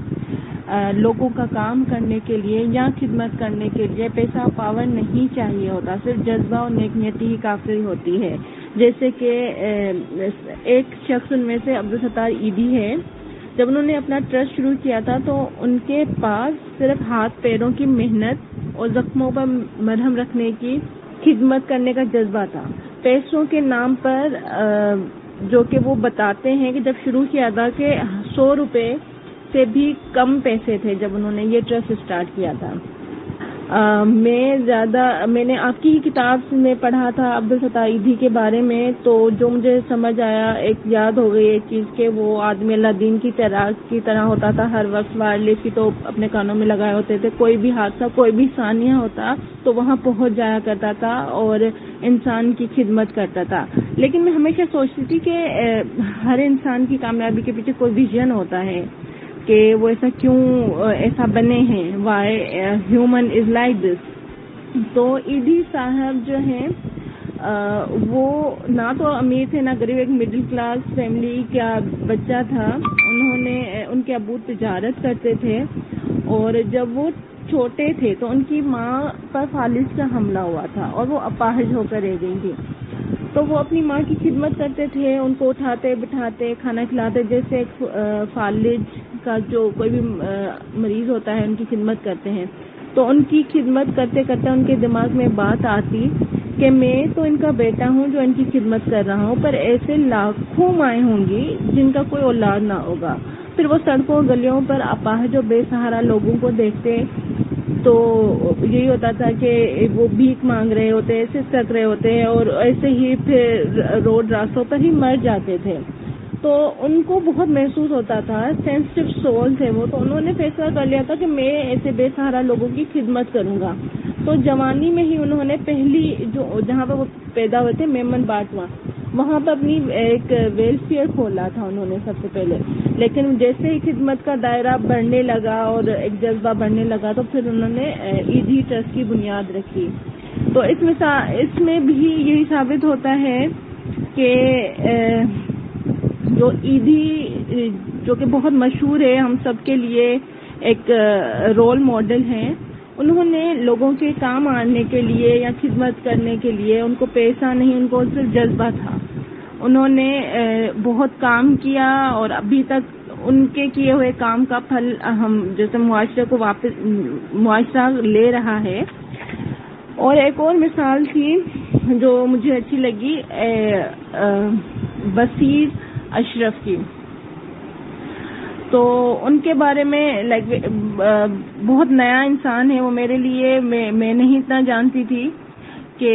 لوگوں کا کام کرنے کے لیے یا خدمت کرنے کے لیے پیسہ پاور نہیں چاہیے ہوتا, صرف جذبہ اور نیک نیتی ہی کافی ہوتی ہے. جیسے کہ ایک شخص ان میں سے عبدالستار ایدھی ہے. جب انہوں نے اپنا ٹرسٹ شروع کیا تھا تو ان کے پاس صرف ہاتھ پیروں کی محنت اور زخموں پر مرہم رکھنے کی خدمت کرنے کا جذبہ تھا. پیسوں کے نام پر جو کہ وہ بتاتے ہیں کہ جب شروع کیا تھا کہ 100 روپے سے بھی کم پیسے تھے جب انہوں نے یہ ٹرسٹ اسٹارٹ کیا تھا. میں نے آپ کی ہی کتاب میں پڑھا تھا عبدالستار ایدھی کے بارے میں, تو جو مجھے سمجھ آیا ایک یاد ہو گئی ایک چیز کہ وہ آدمی اللہ دین کی طرح ہوتا تھا. ہر وقت وائرلیس کی تو اپنے کانوں میں لگائے ہوتے تھے. کوئی بھی حادثہ کوئی بھی ثانیہ ہوتا تو وہاں پہنچ جایا کرتا تھا اور انسان کی خدمت کرتا تھا. لیکن میں ہمیشہ سوچتی تھی کہ ہر انسان کی کامیابی کے پیچھے کوئی ویژن ہوتا ہے کہ وہ ایسا کیوں ایسا بنے ہیں, why human is like this. تو ایدھی صاحب جو ہیں وہ نہ تو امیر تھے نہ غریب, ایک مڈل کلاس فیملی کا بچہ تھا. انہوں نے ان کے ابو تجارت کرتے تھے اور جب وہ چھوٹے تھے تو ان کی ماں پر فالج کا حملہ ہوا تھا اور وہ اپاہج ہو کر رہ گئی تھی. تو وہ اپنی ماں کی خدمت کرتے تھے، ان کو اٹھاتے بٹھاتے کھانا کھلاتے، جیسے ایک فالج کا جو کوئی بھی مریض ہوتا ہے ان کی خدمت کرتے ہیں. تو ان کی خدمت کرتے کرتے ان کے دماغ میں بات آتی کہ میں تو ان کا بیٹا ہوں جو ان کی خدمت کر رہا ہوں، پر ایسے لاکھوں مائیں ہوں گی جن کا کوئی اولاد نہ ہوگا. پھر وہ سڑکوں گلیوں پر اپاہج اور بے سہارا لوگوں کو دیکھتے تو یہی ہوتا تھا کہ وہ بھیک مانگ رہے ہوتے، ایسے سک رہے ہوتے اور ایسے ہی پھر روڈ راستوں پر ہی مر جاتے تھے. تو ان کو بہت محسوس ہوتا تھا، سینسٹیو سول تھے وہ. تو انہوں نے فیصلہ کر لیا تھا کہ میں ایسے بے سہارا لوگوں کی خدمت کروں گا. تو جوانی میں ہی انہوں نے پہلی جو جہاں پہ وہ پیدا ہوئے تھے میمن باٹوا، وہاں پہ اپنی ایک ویلفیئر کھولا تھا انہوں نے سب سے پہلے. لیکن جیسے ہی خدمت کا دائرہ بڑھنے لگا اور ایک جذبہ بڑھنے لگا تو پھر انہوں نے ایدھی ٹرسٹ کی بنیاد رکھی. تو اس میں بھی یہی ثابت ہوتا ہے کہ جو ایدھی جو کہ بہت مشہور ہے ہم سب کے لیے ایک رول ماڈل ہیں، انہوں نے لوگوں کے کام آنے کے لیے یا خدمت کرنے کے لیے، ان کو پیسہ نہیں، ان کو صرف جذبہ تھا. انہوں نے بہت کام کیا اور ابھی تک ان کے کیے ہوئے کام کا پھل ہم جیسے معاشرے کو معاشرہ لے رہا ہے. اور ایک اور مثال تھی جو مجھے اچھی لگی، بصیر اشرف کی. تو ان کے بارے میں بہت نیا انسان ہے وہ میرے لیے. میں نہیں اتنا جانتی تھی کہ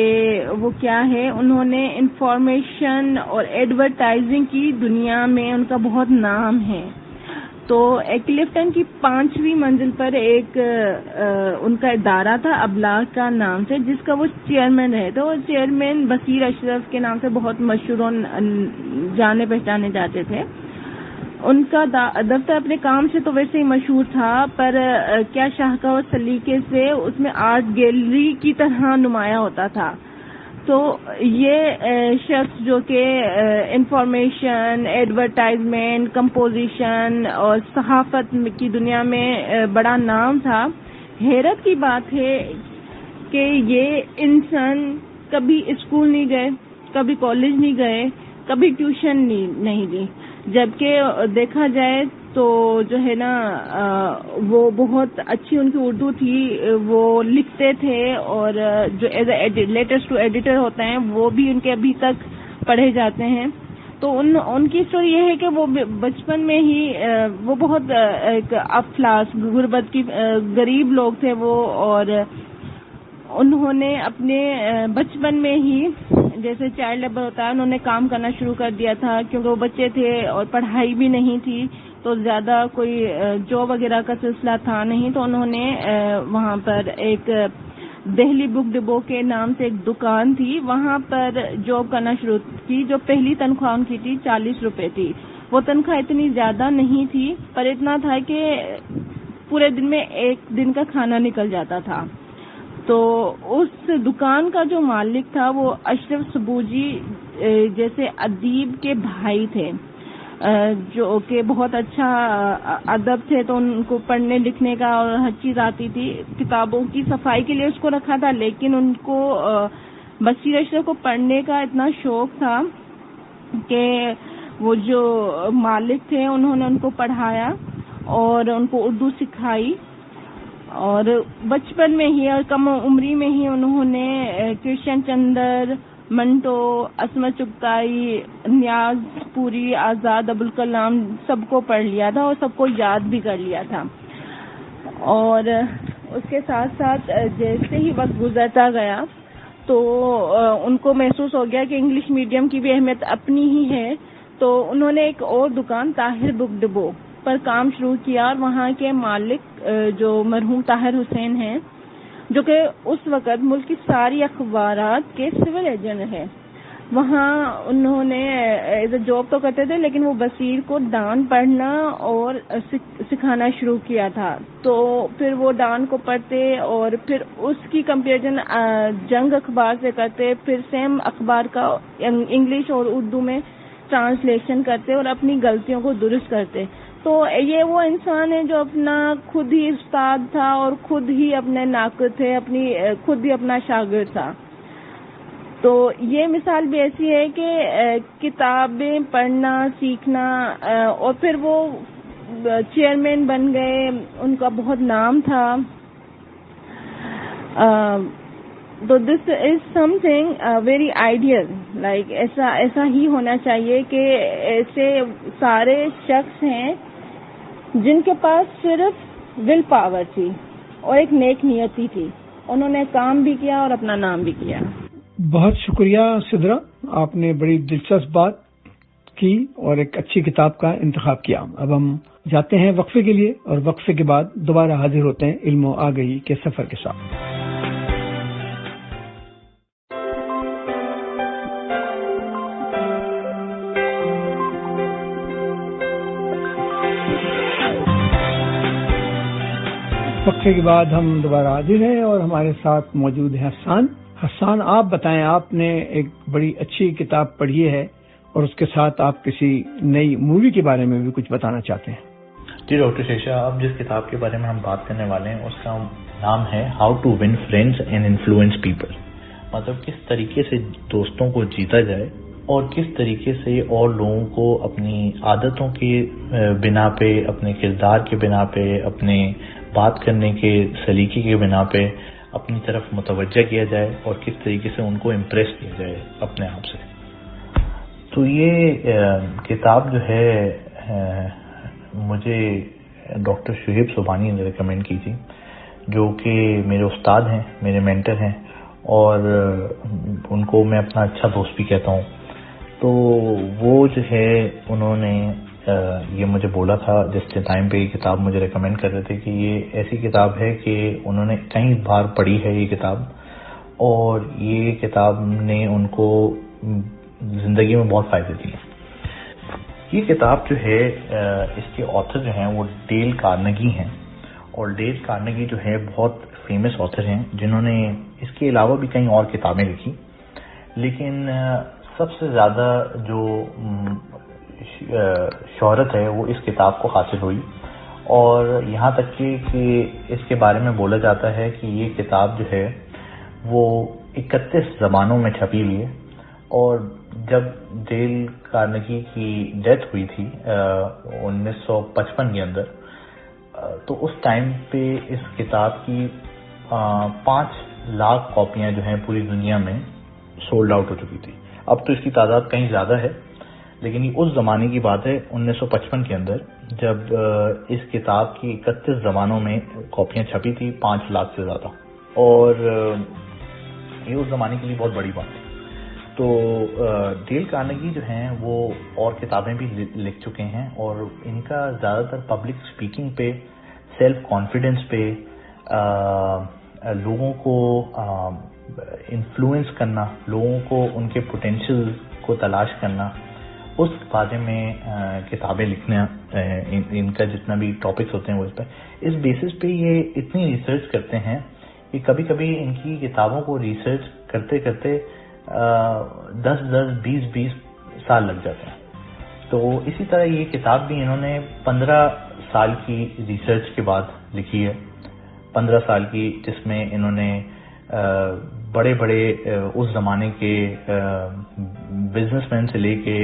وہ کیا ہے. انہوں نے انفارمیشن اور ایڈورٹائزنگ کی دنیا میں ان کا بہت نام ہے. تو کلفٹن کی 5ویں منزل پر ایک ان کا ادارہ تھا ابلاغ کا نام سے، جس کا وہ چیئرمین رہے تھے. اور چیئرمین بصیر اشرف کے نام سے بہت مشہور جانے پہچانے جاتے تھے. ان کا دفتر اپنے کام سے تو ویسے ہی مشہور تھا، پر کیا شاہکار سلیقے سے اس میں آرٹ گیلری کی طرح نمایاں ہوتا تھا. تو یہ شخص جو کہ انفارمیشن، ایڈورٹائزمنٹ، کمپوزیشن اور صحافت کی دنیا میں بڑا نام تھا، حیرت کی بات ہے کہ یہ انسان کبھی اسکول نہیں گئے، کبھی کالج نہیں گئے، کبھی ٹیوشن نہیں دی. جبکہ دیکھا جائے تو جو ہے نا وہ بہت اچھی ان کی اردو تھی، وہ لکھتے تھے اور جو لیٹرس ٹو ایڈیٹر ہوتے ہیں وہ بھی ان کے ابھی تک پڑھے جاتے ہیں. تو ان کی اسٹوری یہ ہے کہ وہ بچپن میں ہی وہ بہت ایک افلاس غربت کی غریب لوگ تھے وہ، اور انہوں نے اپنے بچپن میں ہی جیسے چائلڈ لیبر ہوتا ہے انہوں نے کام کرنا شروع کر دیا تھا، کیونکہ وہ بچے تھے اور پڑھائی بھی نہیں تھی تو زیادہ کوئی جاب وغیرہ کا سلسلہ تھا نہیں. تو انہوں نے وہاں پر ایک دہلی بک ڈپو کے نام سے ایک دکان تھی، وہاں پر جاب کرنا شروع کی. جو پہلی تنخواہ ان کی تھی 40 روپے تھی. وہ تنخواہ اتنی زیادہ نہیں تھی، پر اتنا تھا کہ پورے دن میں ایک دن کا کھانا نکل جاتا تھا. تو اس دکان کا جو مالک تھا وہ اشرف سبوجی جیسے ادیب کے بھائی تھے، جو کہ بہت اچھا ادب تھے. تو ان کو پڑھنے لکھنے کا اور ہر چیز آتی تھی. کتابوں کی صفائی کے لیے اس کو رکھا تھا، لیکن ان کو بصیر اشرف کو پڑھنے کا اتنا شوق تھا کہ وہ جو مالک تھے انہوں نے ان کو پڑھایا اور ان کو اردو سکھائی. اور بچپن میں ہی اور کم عمری میں ہی انہوں نے کرشن چندر، منٹو، عصمت چغتائی، نیاز پوری، آزاد، ابوالکلام سب کو پڑھ لیا تھا اور سب کو یاد بھی کر لیا تھا. اور اس کے ساتھ ساتھ جیسے ہی وقت گزرتا گیا تو ان کو محسوس ہو گیا کہ انگلش میڈیم کی بھی اہمیت اپنی ہی ہے. تو انہوں نے ایک اور دکان طاہر بک ڈپو پر کام شروع کیا، اور وہاں کے مالک جو مرحوم طاہر حسین ہیں، جو کہ اس وقت ملک کی ساری اخبارات کے سول ایجنٹ ہیں، وہاں انہوں نے جاب تو کرتے تھے لیکن وہ بصیر کو ڈان پڑھنا اور سکھانا شروع کیا تھا. تو پھر وہ ڈان کو پڑھتے اور پھر اس کی کمپیریزن جنگ اخبار سے کرتے، پھر سیم اخبار کا انگلش اور اردو میں ٹرانسلیشن کرتے اور اپنی غلطیوں کو درست کرتے. تو یہ وہ انسان ہے جو اپنا خود ہی استاد تھا اور خود ہی اپنے ناقد تھے، خود ہی اپنا شاگرد تھا. تو یہ مثال بھی ایسی ہے کہ کتابیں پڑھنا سیکھنا، اور پھر وہ چیئرمین بن گئے، ان کا بہت نام تھا. تو this is something very ideal, like ایسا ہی ہونا چاہیے کہ ایسے سارے شخص ہیں جن کے پاس صرف ول پاور تھی اور ایک نیک نیتی تھی، انہوں نے کام بھی کیا اور اپنا نام بھی کیا. بہت شکریہ سدرا، آپ نے بڑی دلچسپ بات کی اور ایک اچھی کتاب کا انتخاب کیا. اب ہم جاتے ہیں وقفے کے لیے اور وقفے کے بعد دوبارہ حاضر ہوتے ہیں علم و آگہی کے سفر کے ساتھ. وقفے کے بعد ہم دوبارہ حاضر ہیں اور ہمارے ساتھ موجود ہیں حسان. آپ بتائیں، آپ نے ایک بڑی اچھی کتاب پڑھی ہے اور اس کے ساتھ آپ کسی نئی مووی کے بارے میں بھی کچھ بتانا چاہتے ہیں. جی ڈاکٹر شیشا، اب جس کتاب کے بارے میں ہم بات کرنے والے ہیں اس کا نام ہے how to win friends and influence people. مطلب کس طریقے سے دوستوں کو جیتا جائے اور کس طریقے سے اور لوگوں کو اپنی عادتوں کے بنا پہ، اپنے کردار کے بنا پہ، اپنے بات کرنے کے سلیقے کے بنا پہ اپنی طرف متوجہ کیا جائے اور کس طریقے سے ان کو امپریس کیا جائے اپنے آپ سے. تو یہ کتاب جو ہے مجھے ڈاکٹر شعیب سبحانی نے ریکمینڈ کی تھی، جو کہ میرے استاد ہیں، میرے مینٹر ہیں، اور ان کو میں اپنا اچھا دوست بھی کہتا ہوں. تو وہ جو ہے انہوں نے یہ مجھے بولا تھا جس ٹائم پہ یہ کتاب مجھے ریکمینڈ کر رہے تھے کہ یہ ایسی کتاب ہے کہ انہوں نے کئی بار پڑھی ہے یہ کتاب، اور یہ کتاب نے ان کو زندگی میں بہت فائدے دیے. یہ کتاب جو ہے اس کے آتھر جو ہیں وہ ڈیل کارنیگی ہیں، اور ڈیل کارنیگی جو ہے بہت فیمس آتھر ہیں جنہوں نے اس کے علاوہ بھی کئی اور کتابیں لکھی، لیکن سب سے زیادہ جو شہرت ہے وہ اس کتاب کو حاصل ہوئی. اور یہاں تک کہ اس کے بارے میں بولا جاتا ہے کہ یہ کتاب جو ہے وہ 31 زبانوں میں چھپی ہوئی ہے. اور جب ڈیل کارنیگی کی ڈیتھ ہوئی تھی 1955 کے اندر، تو اس ٹائم پہ اس کتاب کی 5 لاکھ کاپیاں جو ہیں پوری دنیا میں سولڈ آؤٹ ہو چکی تھی. اب تو اس کی تعداد کہیں زیادہ ہے، لیکن یہ اس زمانے کی بات ہے 1955 کے اندر، جب اس کتاب کی 31 زبانوں میں کاپیاں چھپی تھی، 5 لاکھ سے زیادہ. اور یہ اس زمانے کے لیے بہت بڑی بات ہے. تو ڈیل کارنیگی جو ہیں وہ اور کتابیں بھی لکھ چکے ہیں، اور ان کا زیادہ تر پبلک اسپیکنگ پہ، سیلف کانفیڈنس پہ، لوگوں کو انفلوئنس کرنا، لوگوں کو ان کے پوٹینشیل کو تلاش کرنا، اس بارے میں کتابیں لکھنا، ان کا جتنا بھی ٹاپکس ہوتے ہیں وہ اس بیسس پہ یہ اتنی ریسرچ کرتے ہیں کہ کبھی کبھی ان کی کتابوں کو ریسرچ کرتے کرتے 10-20 سال لگ جاتے ہیں. تو اسی طرح یہ کتاب بھی انہوں نے 15 سال کی ریسرچ کے بعد لکھی ہے. 15 سال کی، جس میں انہوں نے بڑے بڑے اس زمانے کے بزنس مین سے لے کے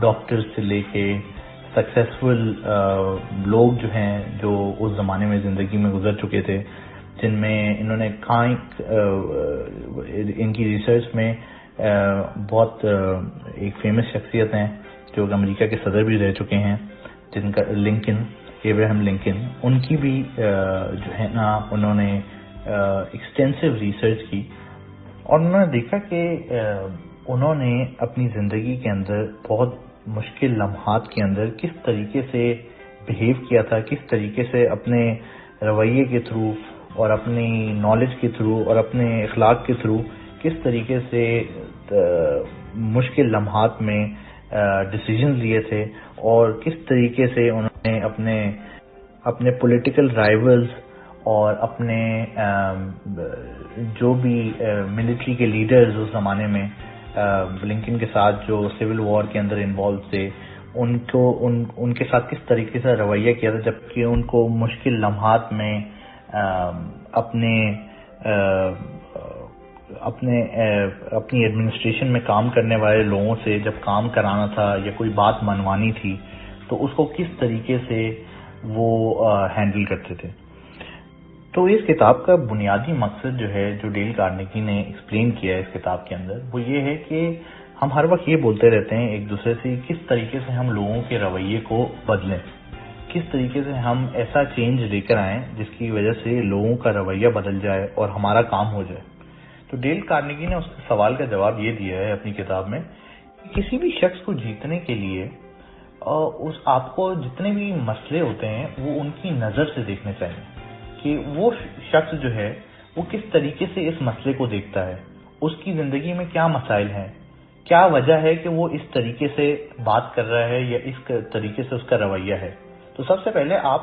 ڈاکٹر سے لے کے سکسیسفل لوگ جو ہیں جو اس زمانے میں زندگی میں گزر چکے تھے، جن میں انہوں نے ان کی ریسرچ میں بہت ایک فیمس شخصیت ہیں جو کہ امریکہ کے صدر بھی رہ چکے ہیں، جن کا ابراہم لنکن، ان کی بھی جو ہے نا انہوں نے ایکسٹینسو ریسرچ کی، اور انہوں نے دیکھا کہ انہوں نے اپنی زندگی کے اندر بہت مشکل لمحات کے اندر کس طریقے سے بہیو کیا تھا، کس طریقے سے اپنے رویے کے تھرو اور اپنی نالج کے تھرو اور اپنے اخلاق کے تھرو کس طریقے سے مشکل لمحات میں ڈیسیژن لیے تھے، اور کس طریقے سے انہوں نے اپنے پولیٹیکل رائیولز اور اپنے جو بھی ملٹری کے لیڈرز اس زمانے میں لنکن کے ساتھ جو سول وار کے اندر انوالو تھے، ان کے ساتھ کس طریقے سے رویہ کیا تھا، جبکہ ان کو مشکل لمحات میں اپنے اپنی ایڈمنسٹریشن میں کام کرنے والے لوگوں سے جب کام کرانا تھا یا کوئی بات منوانی تھی تو اس کو کس طریقے سے وہ ہینڈل کرتے تھے. تو اس کتاب کا بنیادی مقصد جو ہے جو ڈیل کارنیگی نے ایکسپلین کیا ہے اس کتاب کے اندر وہ یہ ہے کہ ہم ہر وقت یہ بولتے رہتے ہیں ایک دوسرے سے کس طریقے سے ہم لوگوں کے رویے کو بدلیں, کس طریقے سے ہم ایسا چینج لے کر آئیں جس کی وجہ سے لوگوں کا رویہ بدل جائے اور ہمارا کام ہو جائے. تو ڈیل کارنیگی نے اس سوال کا جواب یہ دیا ہے اپنی کتاب میں کہ کسی بھی شخص کو جیتنے کے لیے آپ کو جتنے بھی مسئلے ہوتے ہیں وہ ان کی نظر سے دیکھنے چاہیے کہ وہ شخص جو ہے وہ کس طریقے سے اس مسئلے کو دیکھتا ہے, اس کی زندگی میں کیا مسائل ہیں, کیا وجہ ہے کہ وہ اس طریقے سے بات کر رہا ہے یا اس طریقے سے اس کا رویہ ہے. تو سب سے پہلے آپ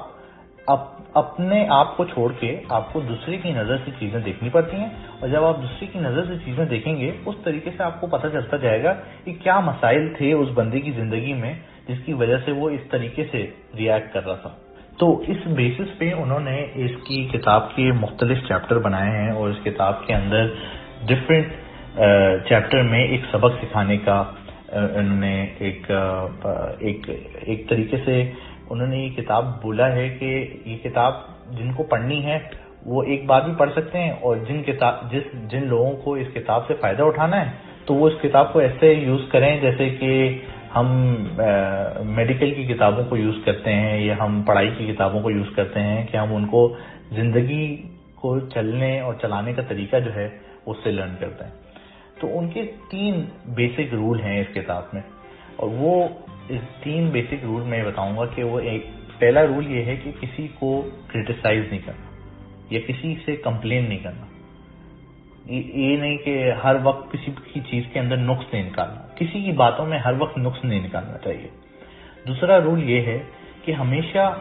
اپنے آپ کو چھوڑ کے آپ کو دوسرے کی نظر سے چیزیں دیکھنی پڑتی ہیں, اور جب آپ دوسرے کی نظر سے چیزیں دیکھیں گے اس طریقے سے آپ کو پتہ چلتا جائے گا کہ کیا مسائل تھے اس بندے کی زندگی میں جس کی وجہ سے وہ اس طریقے سے ریئیکٹ کر رہا تھا. تو اس بیسس پہ انہوں نے اس کی کتاب کے مختلف چیپٹر بنائے ہیں اور اس کتاب کے اندر ڈفرینٹ چیپٹر میں ایک سبق سکھانے کا انہوں نے ایک طریقے سے انہوں نے یہ کتاب بولا ہے کہ یہ کتاب جن کو پڑھنی ہے وہ ایک بار بھی پڑھ سکتے ہیں, اور جن لوگوں کو اس کتاب سے فائدہ اٹھانا ہے تو وہ اس کتاب کو ایسے یوز کریں جیسے کہ ہم میڈیکل کی کتابوں کو یوز کرتے ہیں یا ہم پڑھائی کی کتابوں کو یوز کرتے ہیں کہ ہم ان کو زندگی کو چلنے اور چلانے کا طریقہ جو ہے اس سے لرن کرتے ہیں. تو ان کے 3 بیسک رول ہیں اس کتاب میں, اور وہ اس 3 بیسک رول میں بتاؤں گا کہ وہ پہلا رول یہ ہے کہ کسی کو کرٹیسائز نہیں کرنا یا کسی سے کمپلین نہیں کرنا. یہ نہیں کہ ہر وقت کسی کی چیز کے اندر نقص نہیں نکالنا, کسی کی باتوں میں ہر وقت نقص نہیں نکالنا چاہیے. دوسرا رول یہ ہے کہ ہمیشہ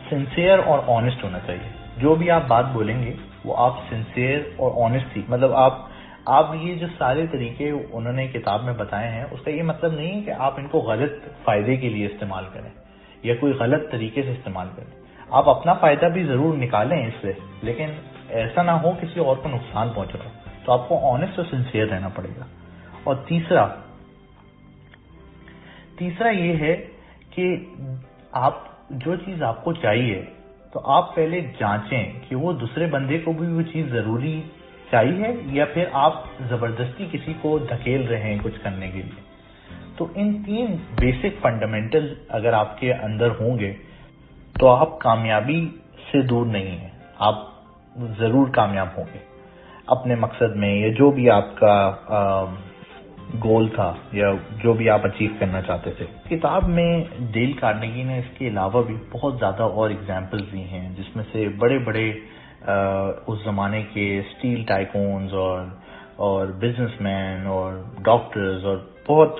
سنسیئر اور آنیسٹ ہونا چاہیے. جو بھی آپ بات بولیں گے وہ آپ سنسیئر اور آنیسٹ ہی, مطلب آپ یہ جو سارے طریقے انہوں نے کتاب میں بتائے ہیں اس کا یہ مطلب نہیں ہے کہ آپ ان کو غلط فائدے کے لیے استعمال کریں یا کوئی غلط طریقے سے استعمال کریں. آپ اپنا فائدہ بھی ضرور نکالیں اس سے, لیکن ایسا نہ ہو کسی اور کو نقصان پہنچ رہا. تو آپ کو آنیسٹ اور سنسیئر رہنا پڑے گا. اور تیسرا یہ ہے کہ آپ جو چیز آپ کو چاہیے تو آپ پہلے جانچیں کہ وہ دوسرے بندے کو بھی وہ چیز ضروری چاہیے یا پھر آپ زبردستی کسی کو دھکیل رہے ہیں کچھ کرنے کے لیے. تو ان 3 بیسک فنڈامنٹل اگر آپ کے اندر ہوں گے تو آپ کامیابی سے دور نہیں ہیں, آپ ضرور کامیاب ہوں گے اپنے مقصد میں یا جو بھی آپ کا گول تھا یا جو بھی آپ اچیو کرنا چاہتے تھے. کتاب میں ڈیل کارنیگی نے اس کے علاوہ بھی بہت زیادہ اور ایگزامپلز دی ہیں جس میں سے بڑے بڑے اس زمانے کے اسٹیل ٹائکونز اور بزنس مین اور ڈاکٹرز اور بہت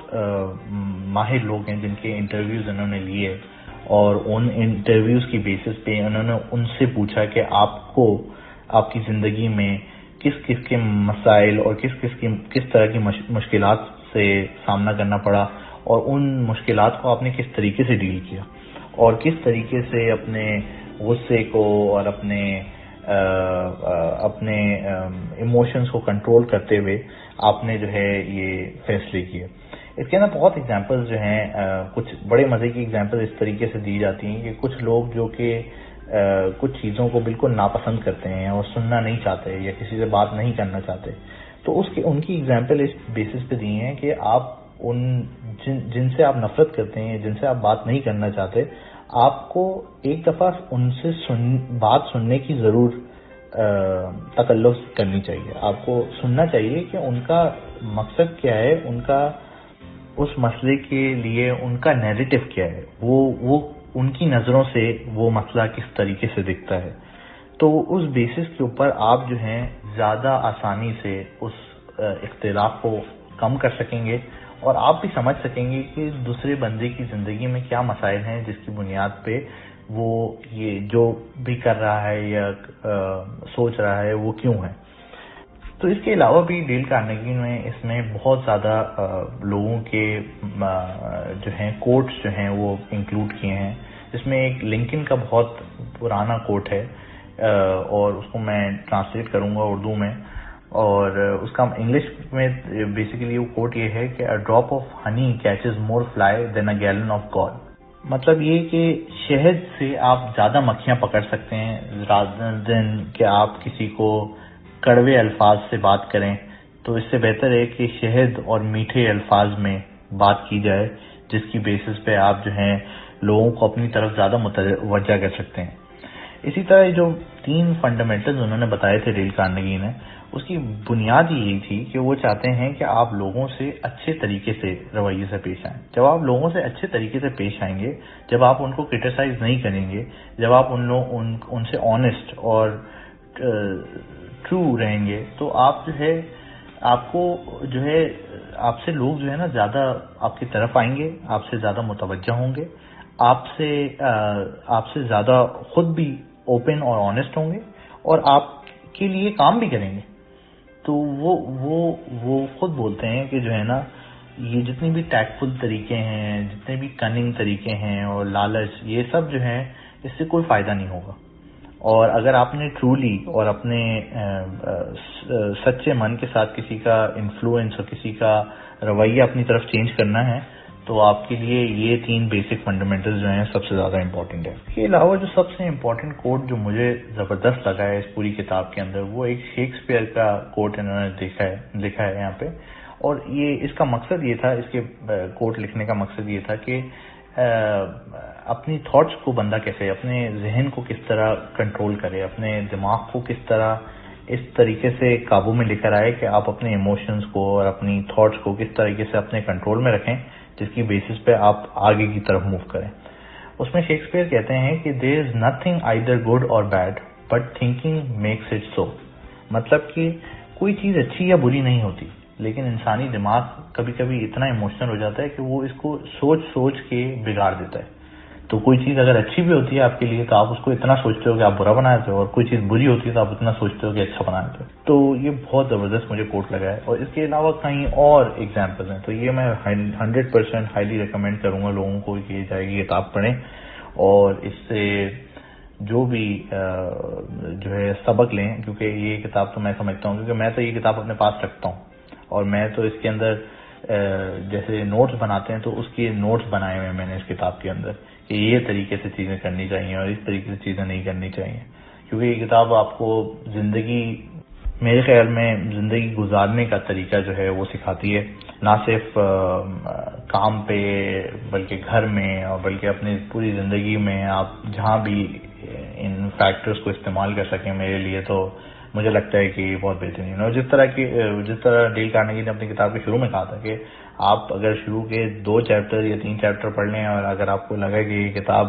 ماہر لوگ ہیں جن کے انٹرویوز انہوں نے لیے, اور ان انٹرویوز کی بیسس پہ انہوں نے ان سے پوچھا کہ آپ کو آپ کی زندگی میں کس قسم کے مسائل اور کس طرح کی مشکلات سے سامنا کرنا پڑا اور ان مشکلات کو آپ نے کس طریقے سے ڈیل کیا اور کس طریقے سے اپنے غصے کو اور اپنے ایموشنز کو کنٹرول کرتے ہوئے آپ نے جو ہے یہ فیصلے کیے. اس کے اندر بہت ایگزامپلز جو ہیں, کچھ بڑے مزے کی ایگزامپل اس طریقے سے دی جاتی ہیں کہ کچھ لوگ جو کہ کچھ چیزوں کو بالکل ناپسند کرتے ہیں اور سننا نہیں چاہتے یا کسی سے بات نہیں کرنا چاہتے, تو ان کی ایگزامپل اس بیسس پہ دی ہیں کہ آپ جن سے آپ نفرت کرتے ہیں جن سے آپ بات نہیں کرنا چاہتے, آپ کو ایک دفعہ ان سے بات سننے کی ضرور تکلف کرنی چاہیے. آپ کو سننا چاہیے کہ ان کا مقصد کیا ہے, ان کا اس مسئلے کے لیے ان کا نیریٹو کیا ہے, وہ ان کی نظروں سے وہ مسئلہ کس طریقے سے دکھتا ہے. تو اس بیسس کے اوپر آپ جو ہیں زیادہ آسانی سے اس اختلاف کو کم کر سکیں گے اور آپ بھی سمجھ سکیں گے کہ دوسرے بندے کی زندگی میں کیا مسائل ہیں جس کی بنیاد پہ وہ یہ جو بھی کر رہا ہے یا سوچ رہا ہے وہ کیوں ہے. تو اس کے علاوہ بھی ڈیل کارنیگی نے اس میں بہت زیادہ لوگوں کے جو ہیں کوٹس جو ہیں وہ انکلوڈ کیے ہیں, جس میں ایک لنکن کا بہت پرانا کوٹ ہے اور اس کو میں ٹرانسلیٹ کروں گا اردو میں. اور اس کا انگلش میں بیسیکلی وہ کوٹ یہ ہے کہ a drop of honey catches more fly than a gallon of gall. مطلب یہ کہ شہد سے آپ زیادہ مکھیاں پکڑ سکتے ہیں رادر دین کہ آپ کسی کو کڑوے الفاظ سے بات کریں. تو اس سے بہتر ہے کہ شہد اور میٹھے الفاظ میں بات کی جائے جس کی بیسس پہ آپ جو ہیں لوگوں کو اپنی طرف زیادہ متوجہ کر سکتے ہیں. اسی طرح جو 3 فنڈامنٹلز انہوں نے بتائے تھے ڈیل کارنیگی نے، اس کی بنیاد یہی تھی کہ وہ چاہتے ہیں کہ آپ لوگوں سے اچھے طریقے سے رویے سے پیش آئیں. جب آپ لوگوں سے اچھے طریقے سے پیش آئیں گے، جب آپ ان کو کرٹیسائز نہیں کریں گے، جب آپ ان سے آنیسٹ اور ٹرو رہیں گے، تو آپ جو ہے آپ کو جو ہے آپ سے لوگ جو ہے نا زیادہ آپ کی طرف آئیں گے، آپ سے زیادہ متوجہ ہوں گے، آپ سے زیادہ خود بھی اوپن اور آنیسٹ ہوں گے اور آپ کے لیے کام بھی کریں گے. تو وہ خود بولتے ہیں کہ جو ہے نا یہ جتنی بھی ٹیکفل طریقے ہیں، جتنے بھی کننگ طریقے ہیں اور لالچ، یہ سب جو ہیں اس سے کوئی فائدہ نہیں ہوگا. اور اگر آپ نے ٹرولی اور اپنے سچے من کے ساتھ کسی کا انفلوئنس اور کسی کا رویہ اپنی طرف چینج کرنا ہے تو آپ کے لیے یہ 3 بیسک فنڈامنٹلز جو ہیں سب سے زیادہ امپورٹنٹ ہے. اس کے علاوہ جو سب سے امپورٹنٹ کوٹ جو مجھے زبردست لگا ہے اس پوری کتاب کے اندر، وہ ایک شیکسپیئر کا کوٹ انہوں نے لکھا ہے یہاں پہ. اور یہ اس کا مقصد یہ تھا، اس کے کوٹ لکھنے کا مقصد یہ تھا کہ اپنی تھاٹس کو بندہ کیسے، اپنے ذہن کو کس طرح کنٹرول کرے، اپنے دماغ کو کس طرح اس طریقے سے قابو میں لے کر آئے کہ آپ اپنے ایموشنز کو اور اپنی تھاٹس کو کس طریقے سے اپنے کنٹرول میں رکھیں جس کی بیسس پہ آپ آگے کی طرف موو کریں. اس میں شیکسپیئر کہتے ہیں کہ دیر از نتھنگ آئیدر گڈ اور bad but thinking makes it so. مطلب کہ کوئی چیز اچھی یا بری نہیں ہوتی، لیکن انسانی دماغ کبھی کبھی اتنا ایموشنل ہو جاتا ہے کہ وہ اس کو سوچ کے بگاڑ دیتا ہے. تو کوئی چیز اگر اچھی بھی ہوتی ہے آپ کے لیے تو آپ اس کو اتنا سوچتے ہو کہ آپ برا بنا دیتے ہو، اور کوئی چیز بری ہوتی ہے تو آپ اتنا سوچتے ہو کہ اچھا بنا دیتے ہو. تو یہ بہت زبردست مجھے کوٹ لگا ہے. اور اس کے علاوہ کہیں اور ایگزامپلز ہیں، تو یہ میں 100% ہائیلی ریکمینڈ کروں گا لوگوں کو کہ یہ جائے گی کتاب پڑھیں اور اس سے جو بھی جو ہے سبق لیں. کیونکہ یہ کتاب تو میں سمجھتا ہوں، کیونکہ میں تو یہ کتاب اپنے پاس رکھتا ہوں اور میں تو اس کے اندر جیسے نوٹس بناتے ہیں تو اس کے نوٹس بنائے ہوئے ہیں میں نے اس کتاب کے اندر کہ یہ طریقے سے چیزیں کرنی چاہیے اور اس طریقے سے چیزیں نہیں کرنی چاہیے. کیونکہ یہ کتاب آپ کو زندگی، میرے خیال میں زندگی گزارنے کا طریقہ جو ہے وہ سکھاتی ہے، نہ صرف کام پہ بلکہ گھر میں اور بلکہ اپنی پوری زندگی میں آپ جہاں بھی ان فیکٹرز کو استعمال کر سکیں. میرے لیے تو مجھے لگتا ہے کہ یہ بہت بہترین ہے. اور جس طرح ڈیل کارنیگی نے اپنی کتاب کے شروع میں کہا تھا کہ آپ اگر شروع کے 2 چیپٹر یا 3 چیپٹر پڑھ لیں اور اگر آپ کو لگا کہ یہ کتاب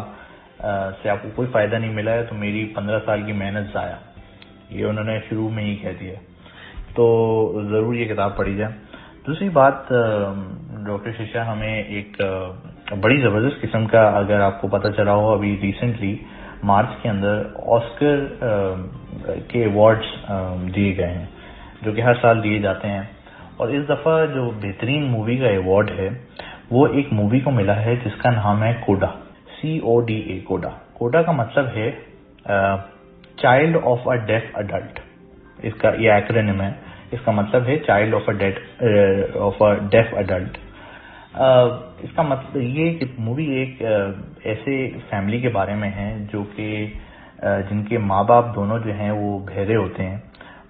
سے آپ کو کوئی فائدہ نہیں ملا ہے تو میری 15 سال کی محنت ضائع. یہ انہوں نے شروع میں ہی کہہ دیا. تو ضرور یہ کتاب پڑھی جائے. دوسری بات، ڈاکٹر شیشا ہمیں ایک بڑی زبردست قسم کا، اگر آپ کو پتہ چلا ہو، ابھی ریسنٹلی مارچ کے اندر آسکر کے ایوارڈز دیے گئے ہیں جو کہ ہر سال دیے جاتے ہیں. اور اس دفعہ جو بہترین مووی کا ایوارڈ ہے وہ ایک مووی کو ملا ہے جس کا نام ہے کوڈا، CODA. کوڈا کا مطلب ہے چائلڈ آف اے ڈیف ایڈلٹ. اس کا یہ ایکرونیم ہے. اس کا مطلب ہے چائلڈ آف اے ڈیف ایڈلٹ. اس کا مطلب یہ کہ مووی ایک ایسے فیملی کے بارے میں ہے جو کہ جن کے ماں باپ دونوں جو ہیں وہ بہرے ہوتے ہیں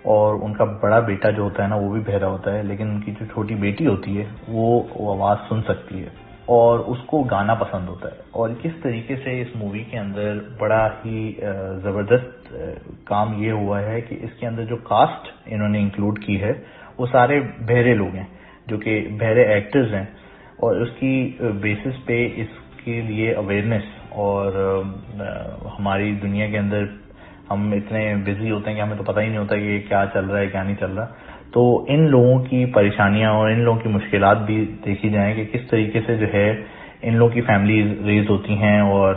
اور ان کا بڑا بیٹا جو ہوتا ہے نا وہ بھی بہرا ہوتا ہے، لیکن ان کی جو چھوٹی بیٹی ہوتی ہے وہ آواز سن سکتی ہے اور اس کو گانا پسند ہوتا ہے. اور کس طریقے سے اس مووی کے اندر بڑا ہی زبردست کام یہ ہوا ہے کہ اس کے اندر جو کاسٹ انہوں نے انکلوڈ کی ہے وہ سارے بہرے لوگ ہیں جو کہ بہرے ایکٹرز ہیں. اور اس کی بیسس پہ اس کے لیے اویئرنیس، اور ہماری دنیا کے اندر ہم اتنے بزی ہوتے ہیں کہ ہمیں تو پتہ ہی نہیں ہوتا کہ کیا چل رہا ہے کیا نہیں چل رہا. تو ان لوگوں کی پریشانیاں اور ان لوگوں کی مشکلات بھی دیکھی جائیں کہ کس طریقے سے جو ہے ان لوگوں کی فیملیز ریز ہوتی ہیں. اور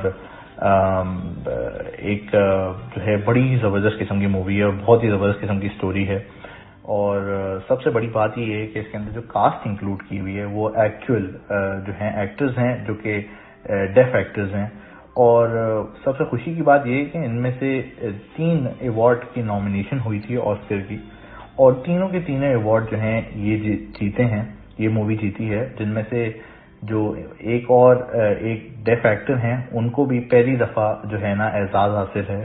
ایک جو ہے بڑی زبردست قسم کی مووی ہے اور بہت ہی زبردست قسم کی سٹوری ہے. اور سب سے بڑی بات یہ ہے کہ اس کے اندر جو کاسٹ انکلوڈ کی ہوئی ہے وہ ایکچوئل جو ہیں ایکٹرز ہیں جو کہ ڈیف ایکٹرز ہیں. اور سب سے خوشی کی بات یہ ہے کہ ان میں سے 3 ایوارڈ کی نامینیشن ہوئی تھی آسکر کی، اور تینوں کے تینوں ایوارڈ جو ہیں یہ جیتے ہیں، یہ مووی جیتی ہے، جن میں سے جو ایک ڈیف ایکٹر ہیں ان کو بھی پہلی دفعہ جو ہے نا اعزاز حاصل ہے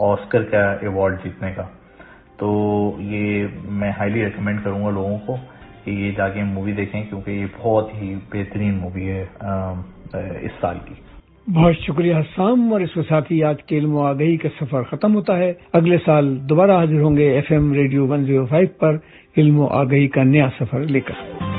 آسکر کا ایوارڈ جیتنے کا. تو یہ میں ہائیلی ریکمینڈ کروں گا لوگوں کو کہ یہ جا کے مووی دیکھیں، کیونکہ یہ بہت ہی بہترین مووی ہے اس سال کی. بہت شکریہ حسام، اور اس کے ساتھ ہی آج کے علم و آگہی کا سفر ختم ہوتا ہے. اگلے سال دوبارہ حاضر ہوں گے FM ریڈیو 105 پر علم و آگہی کا نیا سفر لے کر.